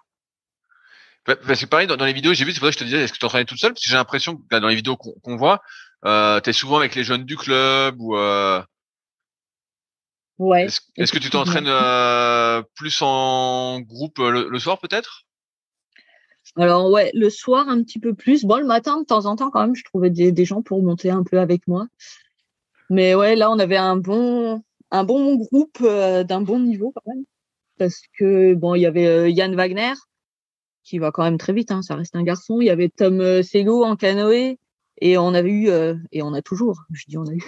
Parce que pareil, dans les vidéos, j'ai vu, c'est pour ça que je te disais, est-ce que tu t'entraînais toute seule? Parce que j'ai l'impression que là, dans les vidéos qu'on voit, t'es souvent avec les jeunes du club ou Ouais, est-ce que tu effectivement. t'entraînes plus en groupe le soir peut-être? Alors ouais, le soir un petit peu plus. Bon, le matin de temps en temps quand même, je trouvais des gens pour monter un peu avec moi. Mais ouais, là on avait un bon groupe d'un bon niveau quand même, parce que bon, il y avait Yann Wagner qui va quand même très vite, hein, ça reste un garçon. Il y avait Tom Sego en canoë et on avait eu et on a toujours, je dis on a eu.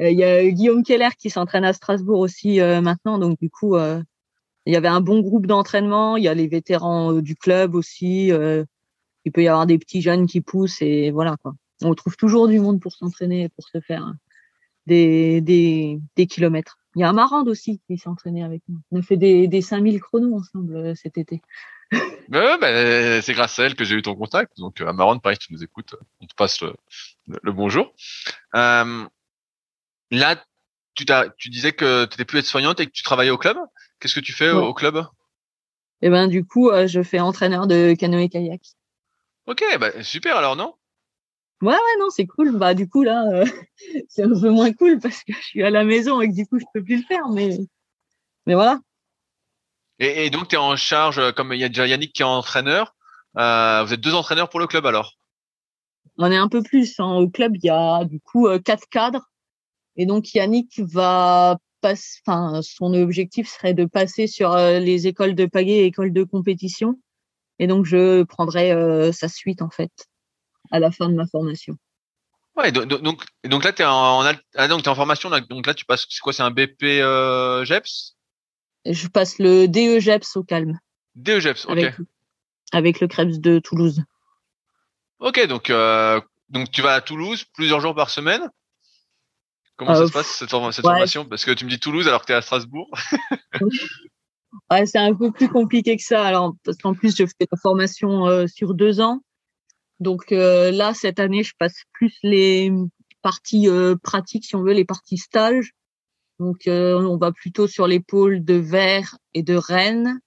Il y a Guillaume Keller qui s'entraîne à Strasbourg aussi maintenant, donc du coup il y avait un bon groupe d'entraînement. Il y a les vétérans du club aussi. Il peut y avoir des petits jeunes qui poussent et voilà quoi. On trouve toujours du monde pour s'entraîner, pour se faire des kilomètres. Il y a Amarande aussi qui s'est entraîné avec nous. On a fait des 5000 chronos ensemble cet été. C'est grâce à elle que j'ai eu ton contact. Donc, Amaron, pareil, tu nous écoutes, on te passe le bonjour. Euh, Là, tu disais que tu n'étais plus aide-soignante et que tu travaillais au club. Qu'est-ce que tu fais Ouais. au club? Et ben du coup, je fais entraîneur de canoë-kayak. Ok, bah super alors, non? Ouais, non, c'est cool. Bah du coup là, c'est un peu moins cool parce que je suis à la maison et que du coup je peux plus le faire. Mais voilà. Et donc, tu es en charge, comme il y a déjà Yannick qui est entraîneur, vous êtes 2 entraîneurs pour le club alors? On est un peu plus, hein. Au club, il y a du coup 4 cadres. Et donc Yannick son objectif serait de passer sur les écoles de pagaie et écoles de compétition. Et donc je prendrai sa suite en fait à la fin de ma formation. Ouais, donc là, t'es en formation, là, donc là, tu passes, c'est quoi, c'est un BP GEPS? Et je passe le DE-GEPS au calme DE GEPS, ok. avec le Krebs de Toulouse. Ok, donc tu vas à Toulouse plusieurs jours par semaine. Comment ça Euh, se passe cette ouais, formation? Parce que tu me dis Toulouse alors que t'es à Strasbourg. ouais, c'est un peu plus compliqué que ça. Alors parce qu'en plus je fais la formation sur 2 ans. Donc là cette année je passe plus les parties pratiques si on veut, les parties stages. Donc on va plutôt sur les pôles de Vers et de Rennes.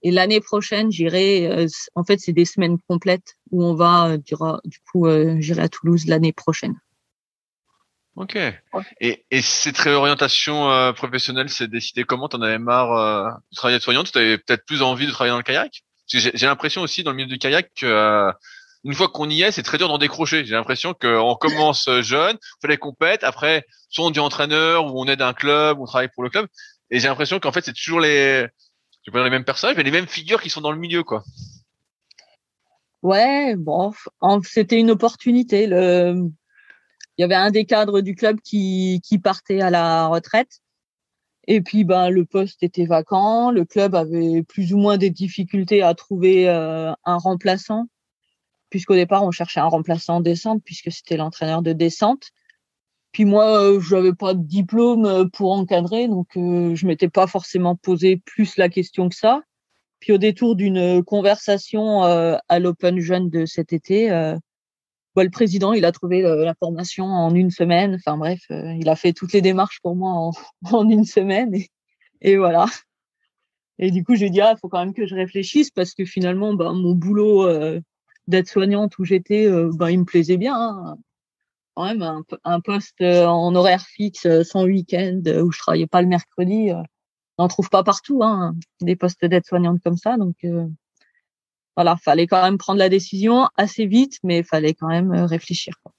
Et l'année prochaine, j'irai. En fait, c'est des semaines complètes où on va. Du coup, j'irai à Toulouse l'année prochaine. Ok. Et cette réorientation professionnelle, c'est décidé comment? T'en avais marre de travailler aide-soignante? T'avais peut-être plus envie de travailler dans le kayak? Parce que j'ai l'impression aussi dans le milieu du kayak que une fois qu'on y est, c'est très dur d'en décrocher. J'ai l'impression qu'on commence jeune, on fait les compètes, après soit on devient entraîneur ou on aide un club, ou on travaille pour le club. Et j'ai l'impression qu'en fait c'est toujours je vais pas dire les mêmes personnages, mais les mêmes figures qui sont dans le milieu, quoi. Ouais, bon, c'était une opportunité. Il y avait un des cadres du club qui partait à la retraite. Et puis, ben, le poste était vacant. Le club avait plus ou moins des difficultés à trouver un remplaçant, puisqu'au départ, on cherchait un remplaçant en descente, puisque c'était l'entraîneur de descente. Puis moi, je n'avais pas de diplôme pour encadrer, donc je m'étais pas forcément posé plus la question que ça. Puis au détour d'une conversation à l'Open Jeune de cet été, le président, il a trouvé la formation en 1 semaine. Enfin bref, il a fait toutes les démarches pour moi en 1 semaine et voilà. Et du coup, j'ai dit, faut quand même que je réfléchisse parce que finalement, mon boulot d'aide-soignante où j'étais, il me plaisait bien, hein. Quand même, un poste en horaire fixe, sans week-end, où je travaillais pas le mercredi, on n'en trouve pas partout, hein, des postes d'aide-soignante comme ça. Donc voilà, fallait quand même prendre la décision assez vite, mais fallait quand même réfléchir, quoi.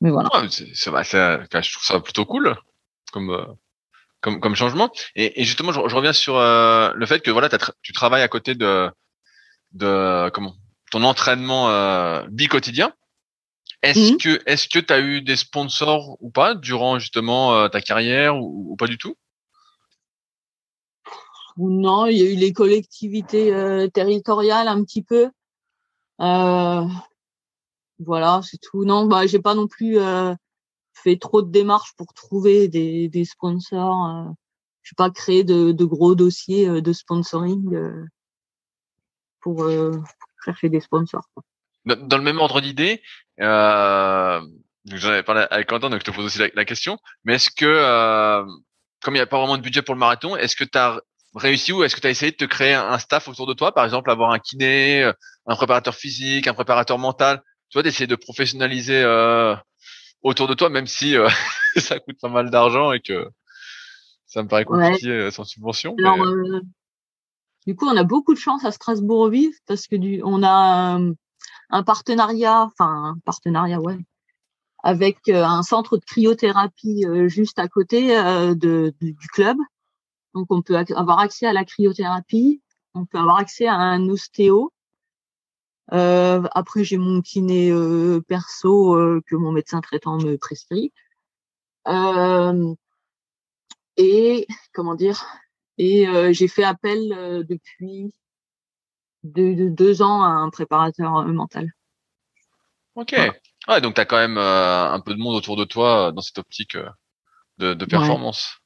Mais voilà. Ouais, je trouve ça plutôt cool comme comme changement. Et justement, je reviens sur le fait que voilà, tu travailles à côté de comment ton entraînement bi-quotidien. Est-ce que tu as eu des sponsors ou pas durant justement ta carrière ou pas du tout? Non, il y a eu les collectivités territoriales un petit peu. Voilà, c'est tout. Non, bah j'ai pas non plus fait trop de démarches pour trouver des sponsors. J'ai pas créé de gros dossiers de sponsoring pour chercher des sponsors, quoi. Dans le même ordre d'idée, j'en avais parlé avec Quentin, donc je te pose aussi la question. Mais est-ce que, comme il n'y a pas vraiment de budget pour le marathon, est-ce que tu as réussi ou est-ce que tu as essayé de te créer un staff autour de toi, par exemple avoir un kiné, un préparateur physique, un préparateur mental, tu vois, d'essayer de professionnaliser autour de toi, même si ça coûte pas mal d'argent et que ça me paraît compliqué sans subvention. Alors, du coup, on a beaucoup de chance à Strasbourg-Vive parce que on a un partenariat, ouais, avec un centre de cryothérapie juste à côté du club. Donc, on peut avoir accès à la cryothérapie, on peut avoir accès à un ostéo. Après, j'ai mon kiné perso que mon médecin traitant me prescrit. Et comment dire, j'ai fait appel depuis 2 ans à un préparateur mental. Ok. Voilà. Ouais, donc tu as quand même un peu de monde autour de toi dans cette optique de performance.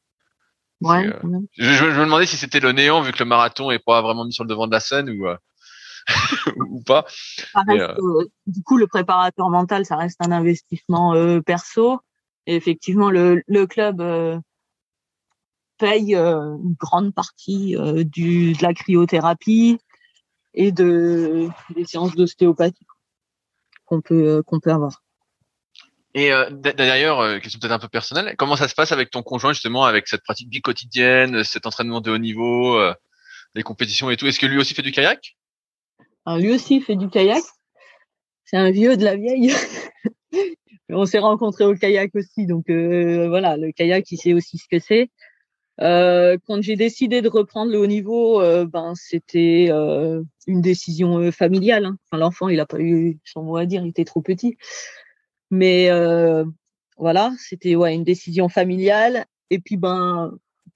Ouais. Je me demandais si c'était le néant vu que le marathon est pas vraiment mis sur le devant de la scène ou ou pas. Du coup, le préparateur mental, ça reste un investissement perso. Et effectivement, le club paye une grande partie de la cryothérapie et des séances d'ostéopathie qu'on peut avoir. Et d'ailleurs, question peut-être un peu personnelle, comment ça se passe avec ton conjoint justement, avec cette pratique bi-quotidienne, cet entraînement de haut niveau, les compétitions et tout? Est-ce que lui aussi fait du kayak? Alors, lui aussi fait du kayak. C'est un vieux de la vieille. On s'est rencontrés au kayak aussi, donc voilà, le kayak, il sait aussi ce que c'est. Quand j'ai décidé de reprendre le haut niveau, c'était une décision familiale. Hein. Enfin, l'enfant, il a pas eu son mot à dire, il était trop petit. Mais voilà, c'était une décision familiale. Et puis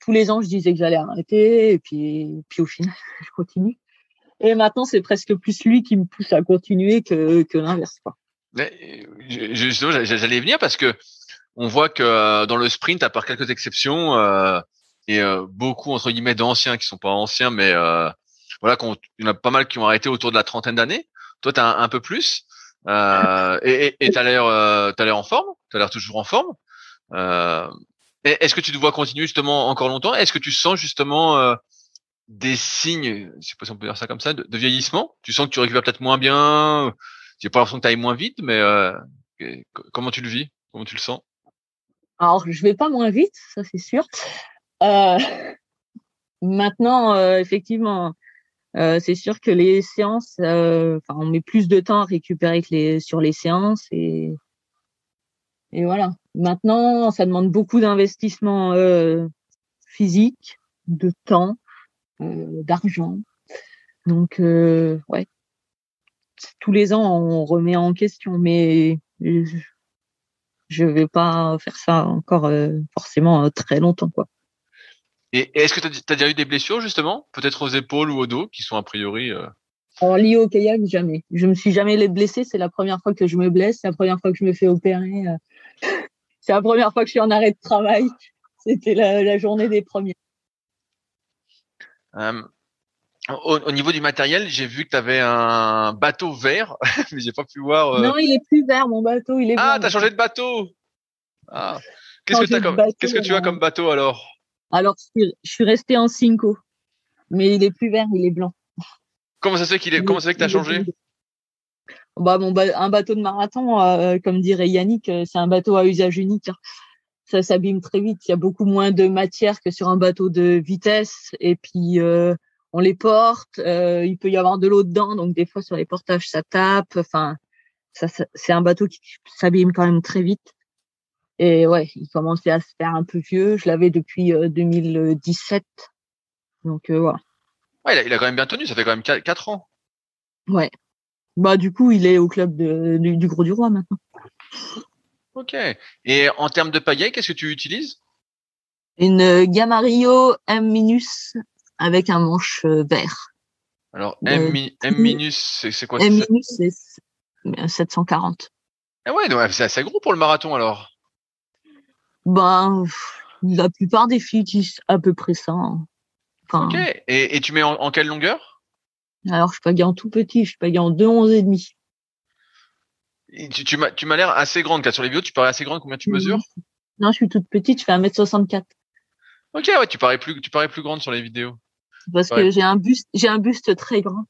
tous les ans, je disais que j'allais arrêter. Et puis au final, je continue. Et maintenant, c'est presque plus lui qui me pousse à continuer que l'inverse, quoi. Justement, j'allais y venir parce que on voit que dans le sprint, à part quelques exceptions, et beaucoup entre guillemets d'anciens qui sont pas anciens, mais voilà, il y en a pas mal qui ont arrêté autour de la trentaine d'années. Toi, t'as un peu plus, et t'as l'air en forme, t'as l'air toujours en forme. Est-ce que tu te vois continuer justement encore longtemps? Est-ce que tu sens justement des signes, je sais pas si on peut dire ça comme ça, de vieillissement? Tu sens que tu récupères peut-être moins bien? J'ai pas l'impression que tu ailles moins vite, mais comment tu le vis? Comment tu le sens? Alors, je vais pas moins vite, ça c'est sûr. Maintenant, effectivement, c'est sûr que les séances, on met plus de temps à récupérer sur les séances et voilà. Maintenant, ça demande beaucoup d'investissement physique, de temps, d'argent. Donc, ouais, tous les ans, on remet en question, mais je vais pas faire ça encore forcément très longtemps, quoi. Et est-ce que t'as déjà eu des blessures justement, peut-être aux épaules ou au dos, qui sont a priori Alors, lié au kayak, jamais. Je me suis jamais blessée. C'est la première fois que je me blesse. C'est la première fois que je me fais opérer. C'est la première fois que je suis en arrêt de travail. C'était la journée des premières. Au niveau du matériel, j'ai vu que tu avais un bateau vert, mais j'ai pas pu voir. Non, il est plus vert, mon bateau. Il est Ah, blanc. t'as changé de bateau. Ah. Qu'est-ce que tu as comme bateau alors? Alors, je suis restée en Cinco, mais il est plus vert, il est blanc. Comment ça se fait comment ça fait que t'as changé? Un bateau de marathon, comme dirait Yannick, c'est un bateau à usage unique. Ça s'abîme très vite. Il y a beaucoup moins de matière que sur un bateau de vitesse. Et puis, on les porte. Il peut y avoir de l'eau dedans. Donc, des fois, sur les portages, ça tape. Enfin, c'est un bateau qui s'abîme quand même très vite. Et ouais, il commençait à se faire un peu vieux. Je l'avais depuis 2017. Donc voilà. Ouais, il a quand même bien tenu, ça fait quand même 4 ans. Ouais. Bah du coup, il est au club du Gros du Roi maintenant. Ok. Et en termes de pagaie, qu'est-ce que tu utilises? Une Gamarillo M- avec un manche vert. Alors, Euh, M-, c'est quoi? M-, c'est 740. Ah ouais, donc, c'est assez gros pour le marathon alors. Ben, la plupart des filles utilisent à peu près ça, hein. Ok. Enfin, Et tu mets en quelle longueur? alors je paguais en tout petit, je paguais en 2,11 et demi. Et tu m'as l'air assez grande, là, sur les vidéos, tu parais assez grande, combien tu Non, mesures? non, je suis toute petite, je fais 1,64 m. Ok, ouais, tu parais plus grande sur les vidéos. Parce Ouais, que j'ai un buste très grand.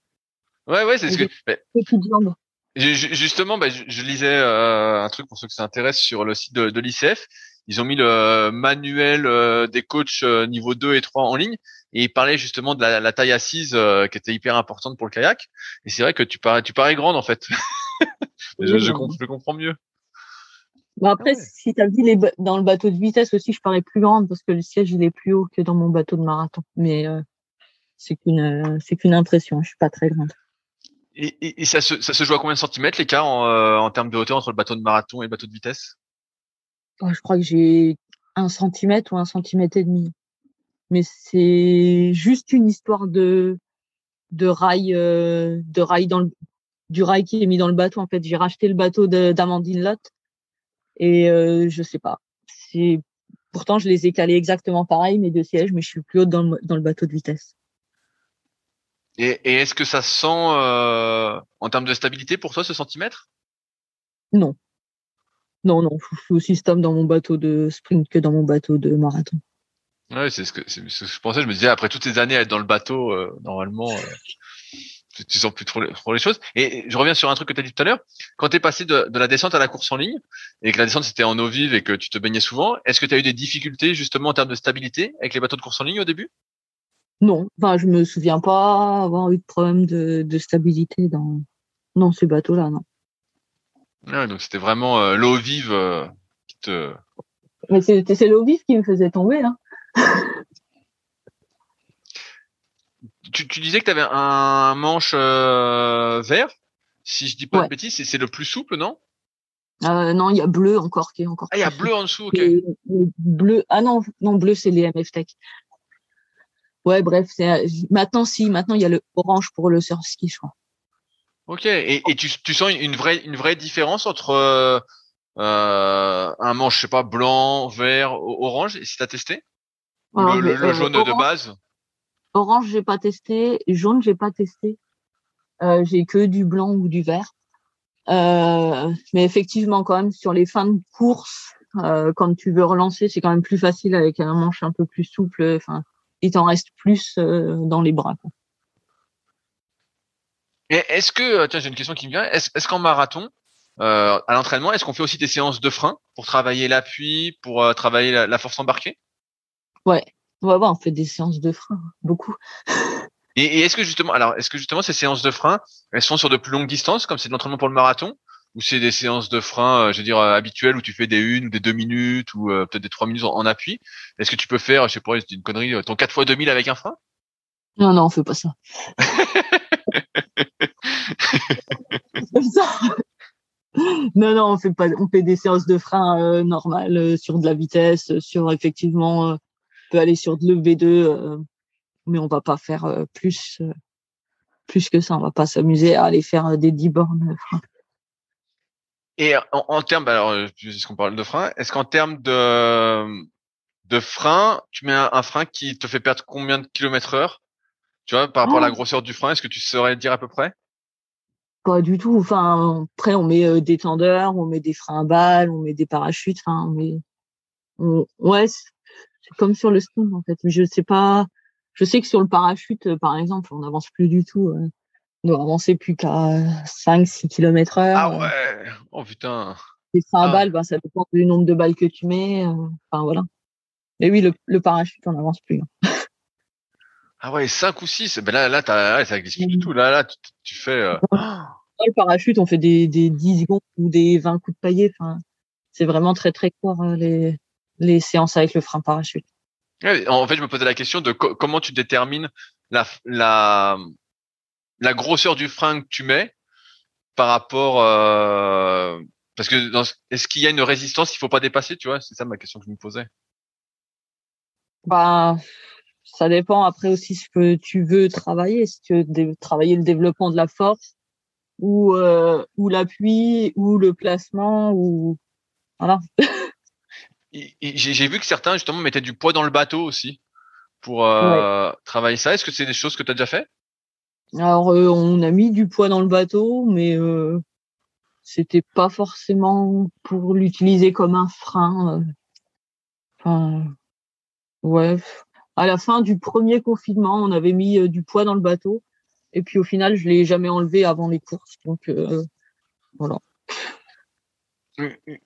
ouais, c'est Et ce que. j'ai petites jambes. Justement, je lisais un truc pour ceux que ça intéresse sur le site de l'ICF. Ils ont mis le manuel des coachs niveau 2 et 3 en ligne et ils parlaient justement de la taille assise qui était hyper importante pour le kayak. Et c'est vrai que tu parais grande en fait. Je, Oui, je, non. com- je comprends mieux. Bon, Ah après, ouais. si t'as vu dans le bateau de vitesse aussi, je parais plus grande parce que le siège, il est plus haut que dans mon bateau de marathon. Mais c'est qu'une impression, je suis pas très grande. Et ça se joue à combien de centimètres l'écart en termes de hauteur entre le bateau de marathon et le bateau de vitesse? Oh, je crois que j'ai 1 centimètre ou 1,5 cm. Mais c'est juste une histoire de rail du rail qui est mis dans le bateau. En fait, j'ai racheté le bateau d'Amandine Lotte et je sais pas. C'est Pourtant je les ai calés exactement pareil, mes deux sièges, mais je suis plus haute dans le bateau de vitesse. Et est-ce que ça sent en termes de stabilité pour toi ce centimètre? Non, non, non, je suis aussi stable dans mon bateau de sprint que dans mon bateau de marathon. Ouais, c'est ce que je pensais. Je me disais après toutes ces années à être dans le bateau, normalement. Tu sens plus trop les choses. Et je reviens sur un truc que tu as dit tout à l'heure. Quand tu es passé de la descente à la course en ligne, et que la descente c'était en eau vive et que tu te baignais souvent, est-ce que tu as eu des difficultés justement en termes de stabilité avec les bateaux de course en ligne au début? Non, enfin, je me souviens pas avoir eu de problème de stabilité dans ces bateaux-là, non. Ouais, donc c'était vraiment l'eau vive qui te... Mais c'est l'eau vive qui me faisait tomber, là. Tu disais que tu avais un manche vert. Si je dis pas de Ouais. bêtises, c'est le plus souple, non? Non, il y a bleu encore qui est encore Ah, il y plus a bleu souple. en dessous, ok. Et bleu, ah non, non, bleu, c'est les MF Tech. Ouais, bref, maintenant il y a le orange pour le surf ski, je crois. Ok. Et tu sens une vraie différence entre un manche, je sais pas, blanc, vert, orange, si t'as testé? Ou Alors, le jaune de orange, base? orange, j'ai pas testé. Jaune, j'ai pas testé. J'ai que du blanc ou du vert. Mais effectivement, quand même, sur les fins de course, quand tu veux relancer, c'est quand même plus facile avec un manche un peu plus souple. Enfin, il t'en reste plus dans les bras, quoi. Et est-ce que, tiens, j'ai une question qui me vient. Est-ce qu'en marathon, à l'entraînement, est-ce qu'on fait aussi des séances de frein pour travailler l'appui, pour travailler la force embarquée? Ouais, ouais, ouais, on fait des séances de frein, beaucoup. Et est-ce que justement ces séances de frein, elles sont sur de plus longues distances, comme c'est de l'entraînement pour le marathon, ou c'est des séances de frein, je veux dire, habituelles où tu fais des 1 ou des 2 minutes ou peut-être des 3 minutes en appui? Est-ce que tu peux faire, je sais pas, c'est une connerie, ton 4 fois 2000 avec un frein? Non, non, on fait pas ça. Comme ça. Non, non, on fait des séances de frein normales sur de la vitesse, sur effectivement, on peut aller sur de l'EV2, mais on va pas faire plus que ça. On va pas s'amuser à aller faire des 10 bornes frein. Et en termes, bah alors, puisqu'on parle de frein, est-ce qu'en termes de frein, tu mets un frein qui te fait perdre combien de kilomètres heure? Tu vois, par rapport à la Oh, grosseur du frein, est-ce que tu saurais dire à peu près? pas du tout. Enfin, après, on met des tendeurs, on met des freins à balles, on met des parachutes. Enfin, ouais, c'est comme sur le ski en fait. Mais je sais pas. Je sais que sur le parachute, par exemple, on n'avance plus du tout. On doit avancer plus qu'à 5-6 km heure. Ah ouais! Oh putain! Les freins à Ah, balles, ben, ça dépend du nombre de balles que tu mets. Enfin, voilà. Mais oui, le parachute, on n'avance plus, hein. ah ouais, 5 ou 6. Ben là, ça glisse plus du tout. Là, tu fais, Le parachute, on fait des 10 secondes ou des 20 coups de paillet. Enfin, c'est vraiment très très court les séances avec le frein parachute. Ouais, en fait, je me posais la question de comment tu détermines la grosseur du frein que tu mets par rapport parce que est-ce qu'il y a une résistance qu'il faut pas dépasser, tu vois? C'est ça ma question que je me posais. Bah, ça dépend après aussi ce que tu veux travailler. Si tu veux travailler le développement de la force ou l'appui ou le placement ou voilà. J'ai vu que certains justement mettaient du poids dans le bateau aussi pour Ouais. travailler ça. Est-ce que c'est des choses que tu as déjà fait? Alors on a mis du poids dans le bateau, mais c'était pas forcément pour l'utiliser comme un frein. Enfin, ouais. À la fin du premier confinement, on avait mis du poids dans le bateau. Et puis au final, je l'ai jamais enlevé avant les courses. Donc voilà.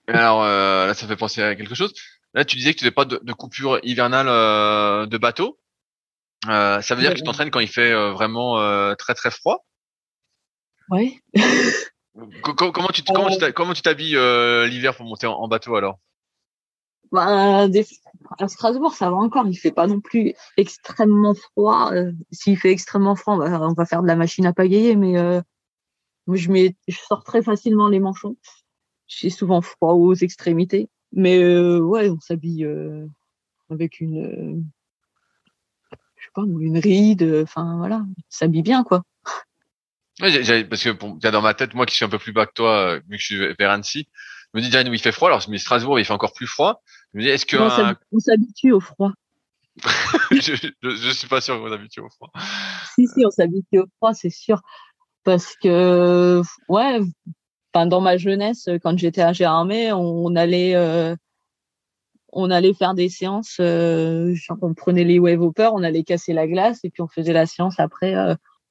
Alors là, ça fait penser à quelque chose. Là, tu disais que tu n'avais pas de coupure hivernale de bateau. Ça veut dire que tu t'entraînes quand il fait vraiment très très froid. Ouais. Comment tu t'habilles l'hiver pour monter en bateau alors? Ben, à Strasbourg, ça va encore. Il fait pas non plus extrêmement froid. S'il fait extrêmement froid, on va faire de la machine à pagayer. Mais moi, je sors très facilement les manchons. J'ai souvent froid aux extrémités. Mais ouais, on s'habille avec je sais pas, une ride. Enfin voilà, on s'habille bien quoi. Ouais, parce que dans ma tête, moi qui suis un peu plus bas que toi, vu que je suis vers Annecy, je me dis déjà où il fait froid. Alors je me dis Strasbourg, il fait encore plus froid. Je me dis est-ce que Non, on s'habitue au froid. je suis pas sûr qu'on habitue au froid. Si, on s'habitue au froid, c'est sûr. Parce que, ouais, enfin, dans ma jeunesse, quand j'étais à Gérardmer, on allait faire des séances, genre on prenait les wave hoppers, on allait casser la glace et puis on faisait la séance après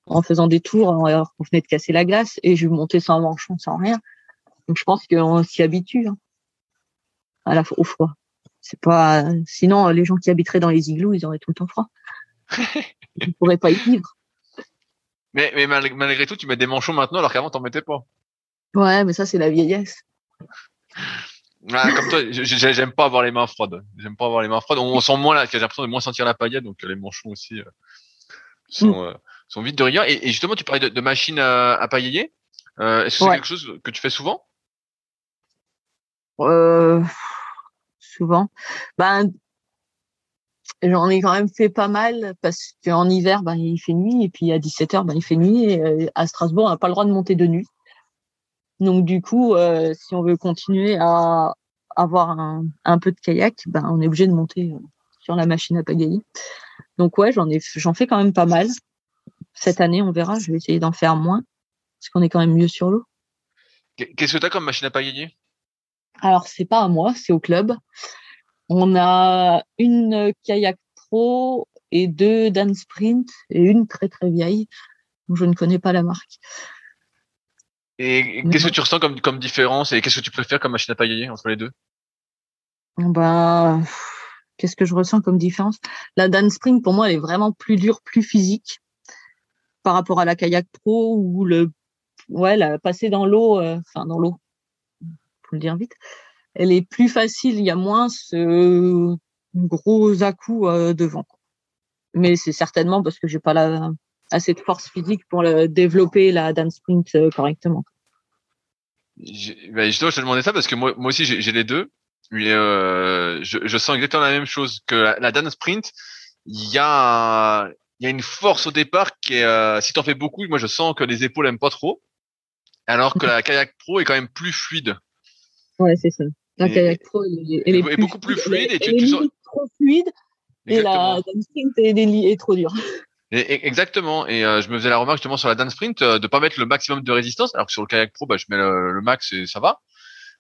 en faisant des tours alors qu'on venait de casser la glace et je montais sans manchon, sans rien. Donc je pense qu'on s'y habitue hein, au froid. C'est pas, sinon les gens qui habiteraient dans les igloos, ils auraient tout le temps froid. Ils pourraient pas y vivre. Mais malgré tout, tu mets des manchons maintenant alors qu'avant t'en mettais pas. Ouais, mais ça c'est la vieillesse. Ah, comme toi, j'aime pas avoir les mains froides. J'aime pas avoir les mains froides. On sent moins là, j'ai l'impression de moins sentir la paillette, donc les manchons aussi sont sont vite de rigueur. Et justement, tu parlais de machine à paillayer. Est-ce que c'est quelque chose que tu fais souvent? Souvent. Ben, j'en ai quand même fait pas mal parce qu'en hiver, ben, il fait nuit et puis à 17h, ben, il fait nuit et à Strasbourg, on n'a pas le droit de monter de nuit. Donc, du coup, si on veut continuer à avoir un peu de kayak, ben, on est obligé de monter sur la machine à pagayer. Donc, ouais, j'en fais quand même pas mal. Cette année, on verra, je vais essayer d'en faire moins parce qu'on est quand même mieux sur l'eau. Qu'est-ce que t'as comme machine à pagayer? Alors, c'est pas à moi, c'est au club. On a une kayak pro et 2 Dan Sprint et une très très vieille. Je ne connais pas la marque. Et qu'est-ce que tu ressens comme différence et qu'est-ce que tu préfères comme machine à pagayer entre les deux? Ben, qu'est-ce que je ressens comme différence? La Dan Sprint, pour moi, elle est vraiment plus dure, plus physique par rapport à la kayak pro où passer dans l'eau, dans l'eau, faut le dire vite. Elle est plus facile, il y a moins ce gros à-coups devant. Mais c'est certainement parce que j'ai pas assez de force physique pour développer la Dan Sprint correctement. Justement, je te demandais ça parce que moi aussi j'ai les deux. Mais je sens exactement la même chose que la Dan Sprint. Il y a une force au départ qui est si t'en fais beaucoup, moi je sens que les épaules aiment pas trop, alors que la kayak pro est quand même plus fluide. Ouais, c'est ça. La kayak pro, elle est beaucoup plus fluide et elle est tu sens trop fluide. exactement. Et la Dan Sprint est trop dure. Exactement. Et je me faisais la remarque justement sur la Dan Sprint de pas mettre le maximum de résistance, alors que sur le kayak pro, bah, je mets le max et ça va.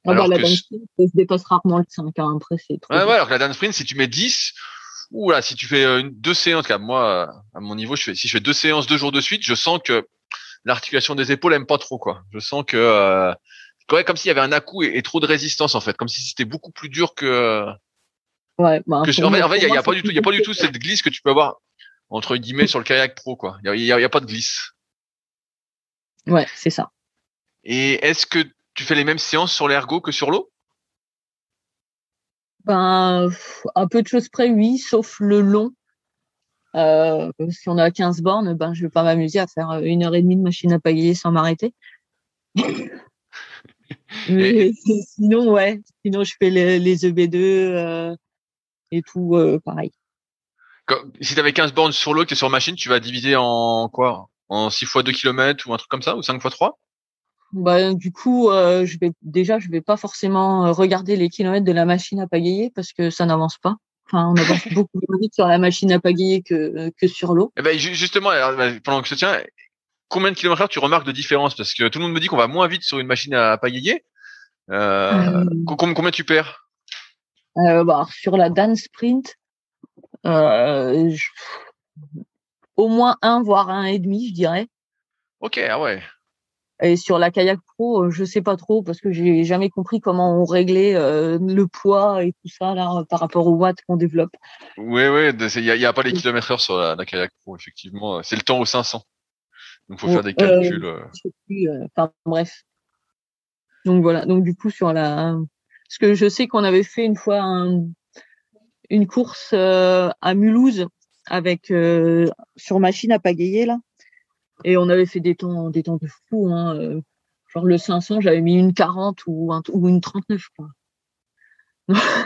La Dan Sprint, elle se dépasse rarement le 5 hein. Après, c'est trop. Ouais, alors que la Dan Sprint, si tu mets 10, ou là, si tu fais deux séances, en moi, à mon niveau, si je fais deux séances 2 jours de suite, je sens que l'articulation des épaules aime pas trop, quoi. Je sens que, ouais, comme s'il y avait un à-coup et trop de résistance, en fait. Comme si c'était beaucoup plus dur que, ouais, bah, en fait, il y a pas du tout cette glisse que tu peux avoir, entre guillemets, sur le kayak pro, quoi. Il y a pas de glisse. Ouais, c'est ça. Et est-ce que tu fais les mêmes séances sur l'ergo que sur l'eau? Ben, un peu de choses près, oui, sauf le long. Si on a 15 bornes, ben, je vais pas m'amuser à faire 1h30 de machine à pagayer sans m'arrêter. Mais sinon, ouais. Sinon, je fais les EB2 et tout, pareil. Si tu avais 15 bornes sur l'eau que tu es sur machine, tu vas diviser en quoi? En 6 fois 2 km ou un truc comme ça? Ou 5 fois 3? Bah, du coup, je vais pas forcément regarder les kilomètres de la machine à pagayer parce que ça n'avance pas. Enfin, on avance beaucoup plus vite sur la machine à pagayer que sur l'eau. Eh ben, justement, alors, pendant que je te tiens, combien de kilomètres heure tu remarques de différence? Parce que tout le monde me dit qu'on va moins vite sur une machine à pagayer. Combien tu perds? Bah, sur la Dan Sprint, euh, je- au moins 1, voire 1,5, je dirais. Ok, ah ouais. Et sur la Kayak Pro, je sais pas trop parce que j'ai jamais compris comment on réglait le poids et tout ça là par rapport aux watts qu'on développe. Oui, oui, y a pas les kilomètres heure sur la Kayak Pro, effectivement. C'est le temps au 500. Donc, faut faire des calculs. Je sais plus, enfin bref. Donc voilà. Donc du coup sur la, parce que je sais qu'on avait fait une fois une course à Mulhouse avec sur machine à pagayer là, et on avait fait des temps de fou. Hein, genre le 500, j'avais mis une 40 ou une 39 quoi.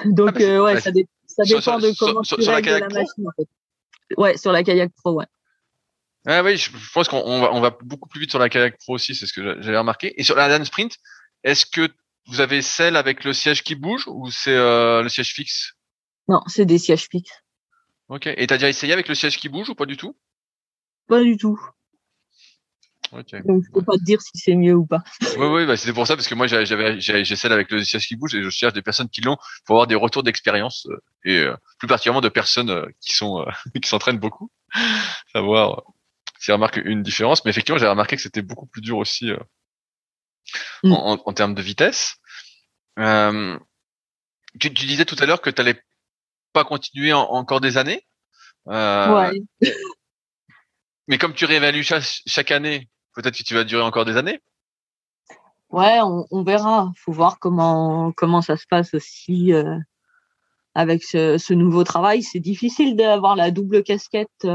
Donc ouais, ça dépend de comment tu sur la règles Kayak la Pro? machine en fait. Ouais, sur la Kayak Pro, ouais. Ah oui, je pense on va beaucoup plus vite sur la Kayak Pro aussi, c'est ce que j'avais remarqué. Et sur la Dan Sprint, est-ce que vous avez celle avec le siège qui bouge ou c'est le siège fixe? Non, c'est des sièges fixes. Ok. Et t'as déjà essayé avec le siège qui bouge ou pas du tout? Pas du tout. Ok. Donc je peux Ouais. pas te dire si c'est mieux ou pas. Oui, oui, bah c'était pour ça parce que moi j'ai celle avec le siège qui bouge et je cherche des personnes qui l'ont pour avoir des retours d'expérience et plus particulièrement de personnes qui sont qui s'entraînent beaucoup, savoir s'ils remarquent une différence. Mais effectivement, j'ai remarqué que c'était beaucoup plus dur aussi en termes de vitesse. Euh, tu disais tout à l'heure que tu n'allais pas continuer encore des années. Ouais. Mais comme tu réévalues chaque année, peut-être que tu vas durer encore des années. Ouais, on verra. Faut voir comment ça se passe aussi avec ce nouveau travail. C'est difficile d'avoir la double casquette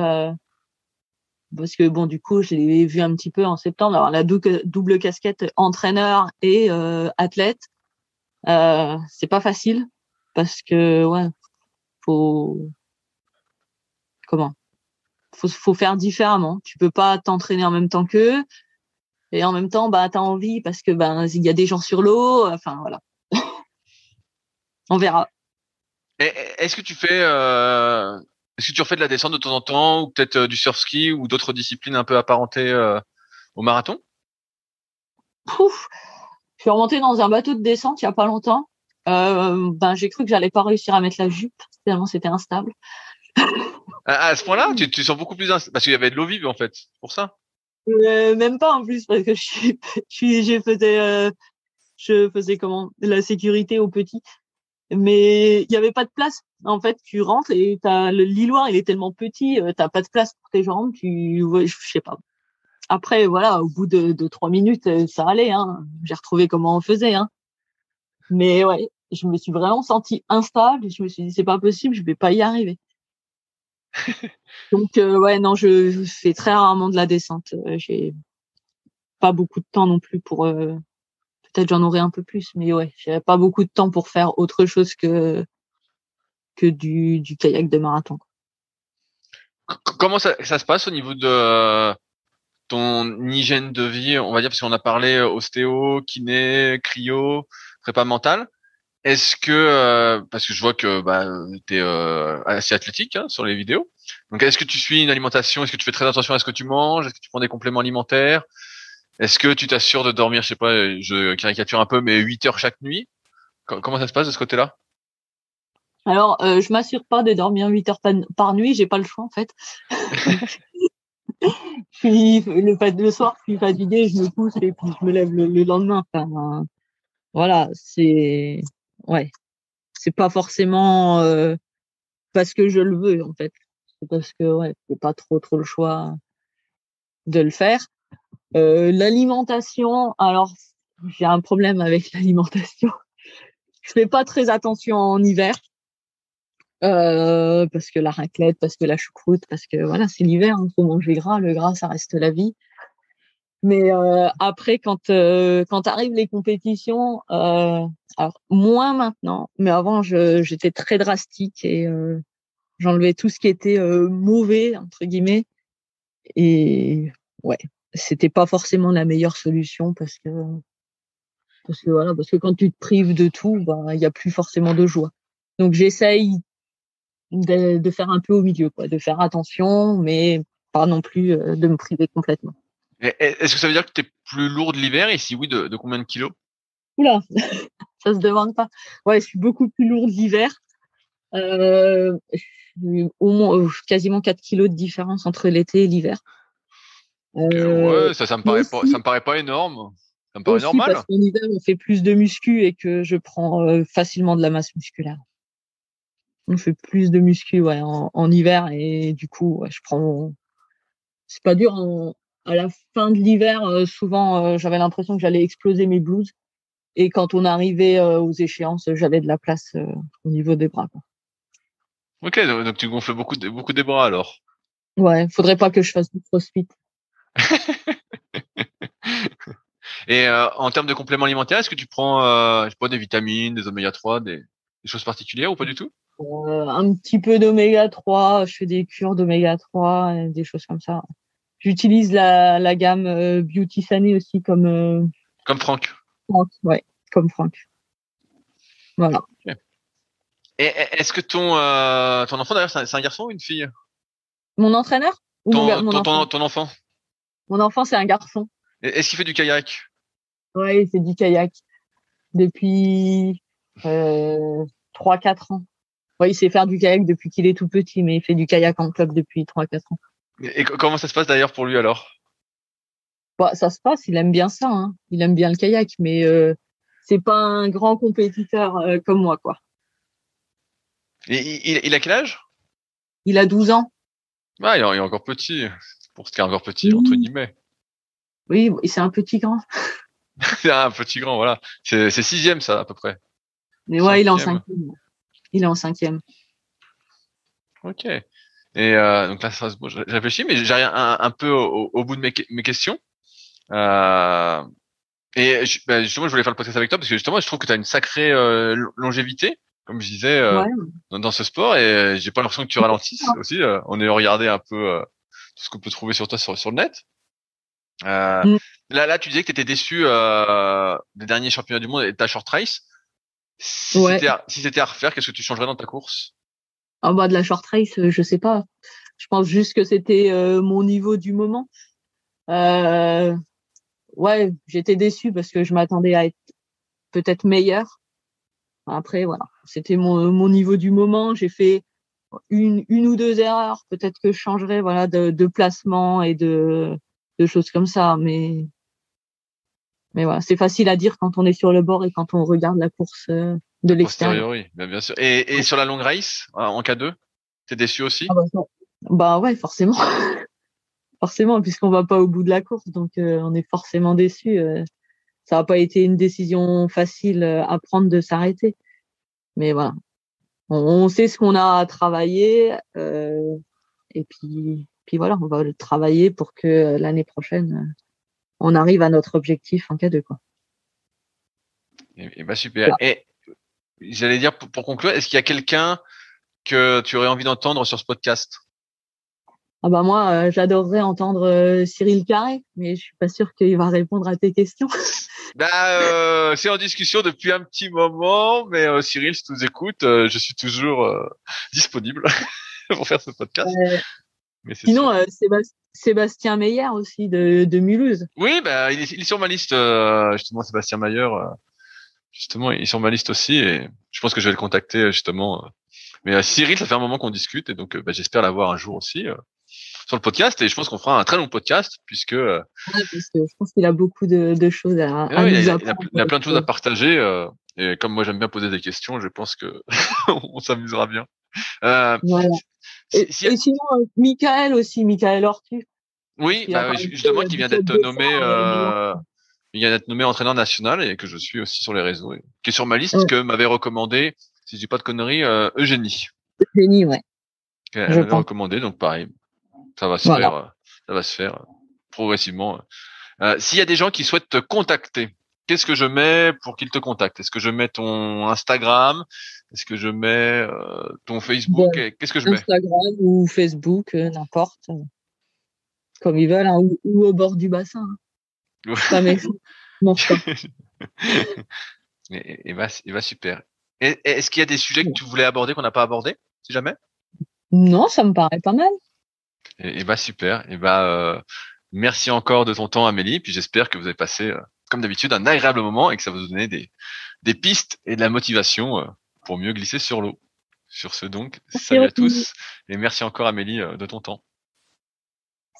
parce que bon, du coup, je l'ai vu un petit peu en septembre, d'avoir la double casquette entraîneur et athlète. C'est pas facile parce que ouais, faut comment faut faire différemment. Tu peux pas t'entraîner en même temps qu'eux et en même temps bah t'as envie parce que ben il y a des gens sur l'eau. Enfin voilà, on verra. Est-ce que tu fais est-ce que tu refais de la descente de temps en temps ou peut-être du surf ski ou d'autres disciplines un peu apparentées au marathon? Pouf, je suis remontée dans un bateau de descente il y a pas longtemps. Ben j'ai cru que j'allais pas réussir à mettre la jupe tellement c'était instable. À ce point-là, tu sens beaucoup plus parce qu'il y avait de l'eau vive en fait, c'est pour ça. Même pas en plus parce que je faisais comment la sécurité aux petits, mais il y avait pas de place. En fait, tu rentres et l'îloir il est tellement petit, t'as pas de place pour tes jambes. Ouais, je sais pas. Après voilà, au bout de 3 minutes, ça allait. Hein. J'ai retrouvé comment on faisait. Hein. Mais ouais, je me suis vraiment sentie instable et je me suis dit c'est pas possible, je vais pas y arriver. Donc ouais non, je fais très rarement de la descente. J'ai pas beaucoup de temps non plus pour peut-être j'en aurai un peu plus, mais ouais, j'ai pas beaucoup de temps pour faire autre chose que du kayak de marathon. Comment ça se passe au niveau de ton hygiène de vie, on va dire, parce qu'on a parlé ostéo, kiné, cryo, prépa mentale. Est-ce que, parce que je vois que bah, tu es assez athlétique hein, sur les vidéos, donc est-ce que tu suis une alimentation, est-ce que tu fais très attention à ce que tu manges, est-ce que tu prends des compléments alimentaires, est-ce que tu t'assures de dormir, je sais pas, je caricature un peu, mais 8 heures chaque nuit? Comment ça se passe de ce côté-là? Alors, je m'assure pas de dormir 8 heures par nuit, j'ai pas le choix en fait. Puis le soir, je suis fatiguée, je me pousse et puis je me lève le lendemain. Enfin, voilà, ouais, c'est pas forcément parce que je le veux en fait, c'est parce que ouais, j'ai pas trop le choix de le faire. L'alimentation, alors j'ai un problème avec l'alimentation. Je fais pas très attention en hiver Parce que la raclette, parce que la choucroute, parce que voilà, c'est l'hiver, hein, faut manger gras. Le gras, ça reste la vie. Mais après, quand arrivent les compétitions, alors moins maintenant, mais avant, j'étais très drastique et j'enlevais tout ce qui était mauvais entre guillemets. Et ouais, c'était pas forcément la meilleure solution parce que quand tu te prives de tout, ben il y a plus forcément de joie. Donc j'essaye de faire un peu au milieu, quoi, de faire attention, mais pas non plus de me priver complètement. Est-ce que ça veut dire que tu es plus lourde l'hiver et si oui, de combien de kilos? Oula, ça se demande pas. Ouais, je suis beaucoup plus lourde l'hiver. Je suis au moins quasiment 4 kilos de différence entre l'été et l'hiver. Ok, ouais, ça me paraît pas, ça me paraît pas énorme. Ça me paraît Aussi normal. parce qu'en hiver, on fait plus de muscu et que je prends facilement de la masse musculaire. On fait plus de muscu ouais, en hiver et du coup, ouais, je prends. C'est pas dur. À la fin de l'hiver, souvent, j'avais l'impression que j'allais exploser mes blouses. Et quand on arrivait aux échéances, j'avais de la place au niveau des bras, quoi. Ok, donc tu gonfles beaucoup des bras alors. Ouais, faudrait pas que je fasse du crossfit. Et en termes de compléments alimentaires, est-ce que tu prends, je sais pas, des vitamines, des oméga 3, des choses particulières ou pas du tout? Un petit peu d'oméga 3, je fais des cures d'oméga 3, des choses comme ça. J'utilise la gamme Beauty Sané aussi comme Comme Franck. Franck, ouais, comme Franck. Voilà. Ok. Et est-ce que ton enfant d'ailleurs, c'est un garçon ou une fille? Mon entraîneur ou mon enfant? Ton enfant. Mon enfant, c'est un garçon. Est-ce qu'il fait du kayak? Ouais, c'est du kayak depuis 3-4 ans. Ouais, il sait faire du kayak depuis qu'il est tout petit, mais il fait du kayak en club depuis 3-4 ans. Et comment ça se passe d'ailleurs pour lui alors? Bah, ça se passe, il aime bien ça, hein. Il aime bien le kayak, mais c'est pas un grand compétiteur comme moi, quoi. Et il a quel âge? Il a 12 ans. Ah, il est encore petit. Pour ce qui est encore petit, entre Oui, guillemets. oui, c'est un petit grand. C'est un petit grand, voilà. C'est sixième, ça, à peu près. Mais ouais, il est en Cinquième. cinquième. Il est en cinquième. Ok. Et donc là, bon, je réfléchis, mais j'arrive un peu au bout de mes questions. Euh, et justement, je voulais faire le podcast avec toi parce que justement, je trouve que tu as une sacrée longévité, comme je disais, Ouais. dans ce sport. Et j'ai pas l'impression que tu ralentisses aussi. On est regardé un peu tout ce qu'on peut trouver sur toi sur le net. Euh, Mm. là, tu disais que tu étais déçu des derniers championnats du monde et de ta short race. Ouais. Si c'était à refaire, qu'est-ce que tu changerais dans ta course? En bas de la short race, je sais pas. Je pense juste que c'était mon niveau du moment. Euh, ouais, j'étais déçue parce que je m'attendais à être peut-être meilleure. Après, voilà, c'était mon niveau du moment. J'ai fait une ou deux erreurs. Peut-être que je changerais, voilà, de placement et de choses comme ça. Mais voilà, c'est facile à dire quand on est sur le bord et quand on regarde la course de A l'extérieur. posteriori, bien sûr. Et sur la longue race, en K2, t'es déçu Ah aussi? bah, non. Bah ouais, forcément, forcément, puisqu'on va pas au bout de la course, donc on est forcément déçu. Ça n'a pas été une décision facile à prendre de s'arrêter. Mais voilà, on sait ce qu'on a à travailler et puis voilà, on va le travailler pour que l'année prochaine, on arrive à notre objectif en K2, quoi. Et bah super. Voilà. Et j'allais dire pour conclure, est-ce qu'il y a quelqu'un que tu aurais envie d'entendre sur ce podcast? Ah bah moi, j'adorerais entendre Cyril Carré, mais je suis pas sûre qu'il va répondre à tes questions. C'est en discussion depuis un petit moment, mais Cyril, si tu nous écoutes, je suis toujours disponible pour faire ce podcast. Euh, Mais c'est sûr. Sinon, Sébastien Meyer aussi de Mulhouse. Oui, bah il est sur ma liste justement, Sébastien Mayer. Justement, il est sur ma liste aussi, et je pense que je vais le contacter justement. Mais Cyril, ça fait un moment qu'on discute, et donc j'espère l'avoir un jour aussi sur le podcast, et je pense qu'on fera un très long podcast puisque Ouais, parce que je pense qu'il a beaucoup de choses à ouais, nous apprendre. il a plein de choses à partager. Et comme moi j'aime bien poser des questions, je pense que on s'amusera bien. Euh, Voilà. si, Et sinon, Michael Ortu, oui, qui a bah parlé justement, du top 200 il vient d'être nommé entraîneur national et que je suis aussi sur les réseaux, et qui est sur ma liste Ouais. que m'avait recommandé, si je dis pas de conneries, Eugénie. Génie, ouais. Elle Je m'avait pense. recommandé, donc pareil, ça va se Voilà. faire, ça va se faire progressivement. S'il y a des gens qui souhaitent te contacter, qu'est-ce que je mets pour qu'ils te contactent? Est-ce que je mets ton Instagram? Est-ce que je mets ton Facebook? Bon, Qu'est-ce que je mets? Instagram ou Facebook, n'importe. Comme ils veulent, hein, ou au bord du bassin. Hein. Pas méchant. Mange pas. Et bah super. Est-ce qu'il y a des sujets que tu voulais aborder qu'on n'a pas abordé, si jamais? Non, ça me paraît pas mal. Et bah super. Et bah merci encore de ton temps, Amélie. Puis j'espère que vous avez passé, comme d'habitude, un agréable moment et que ça vous a donné des pistes et de la motivation pour mieux glisser sur l'eau. Sur ce donc, salut à tous et merci encore, Amélie, de ton temps.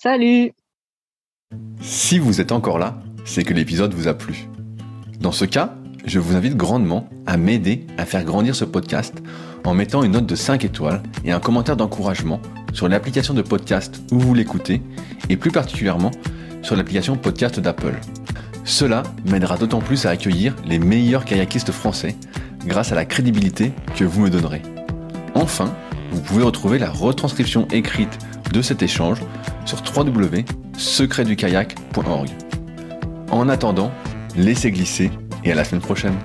Salut. Si vous êtes encore là, c'est que l'épisode vous a plu. Dans ce cas, je vous invite grandement à m'aider à faire grandir ce podcast en mettant une note de 5 étoiles et un commentaire d'encouragement sur l'application de podcast où vous l'écoutez et plus particulièrement sur l'application podcast d'Apple. Cela m'aidera d'autant plus à accueillir les meilleurs kayakistes français grâce à la crédibilité que vous me donnerez. Enfin, vous pouvez retrouver la retranscription écrite de cet échange sur www.secretdukayak.org. En attendant, laissez glisser et à la semaine prochaine.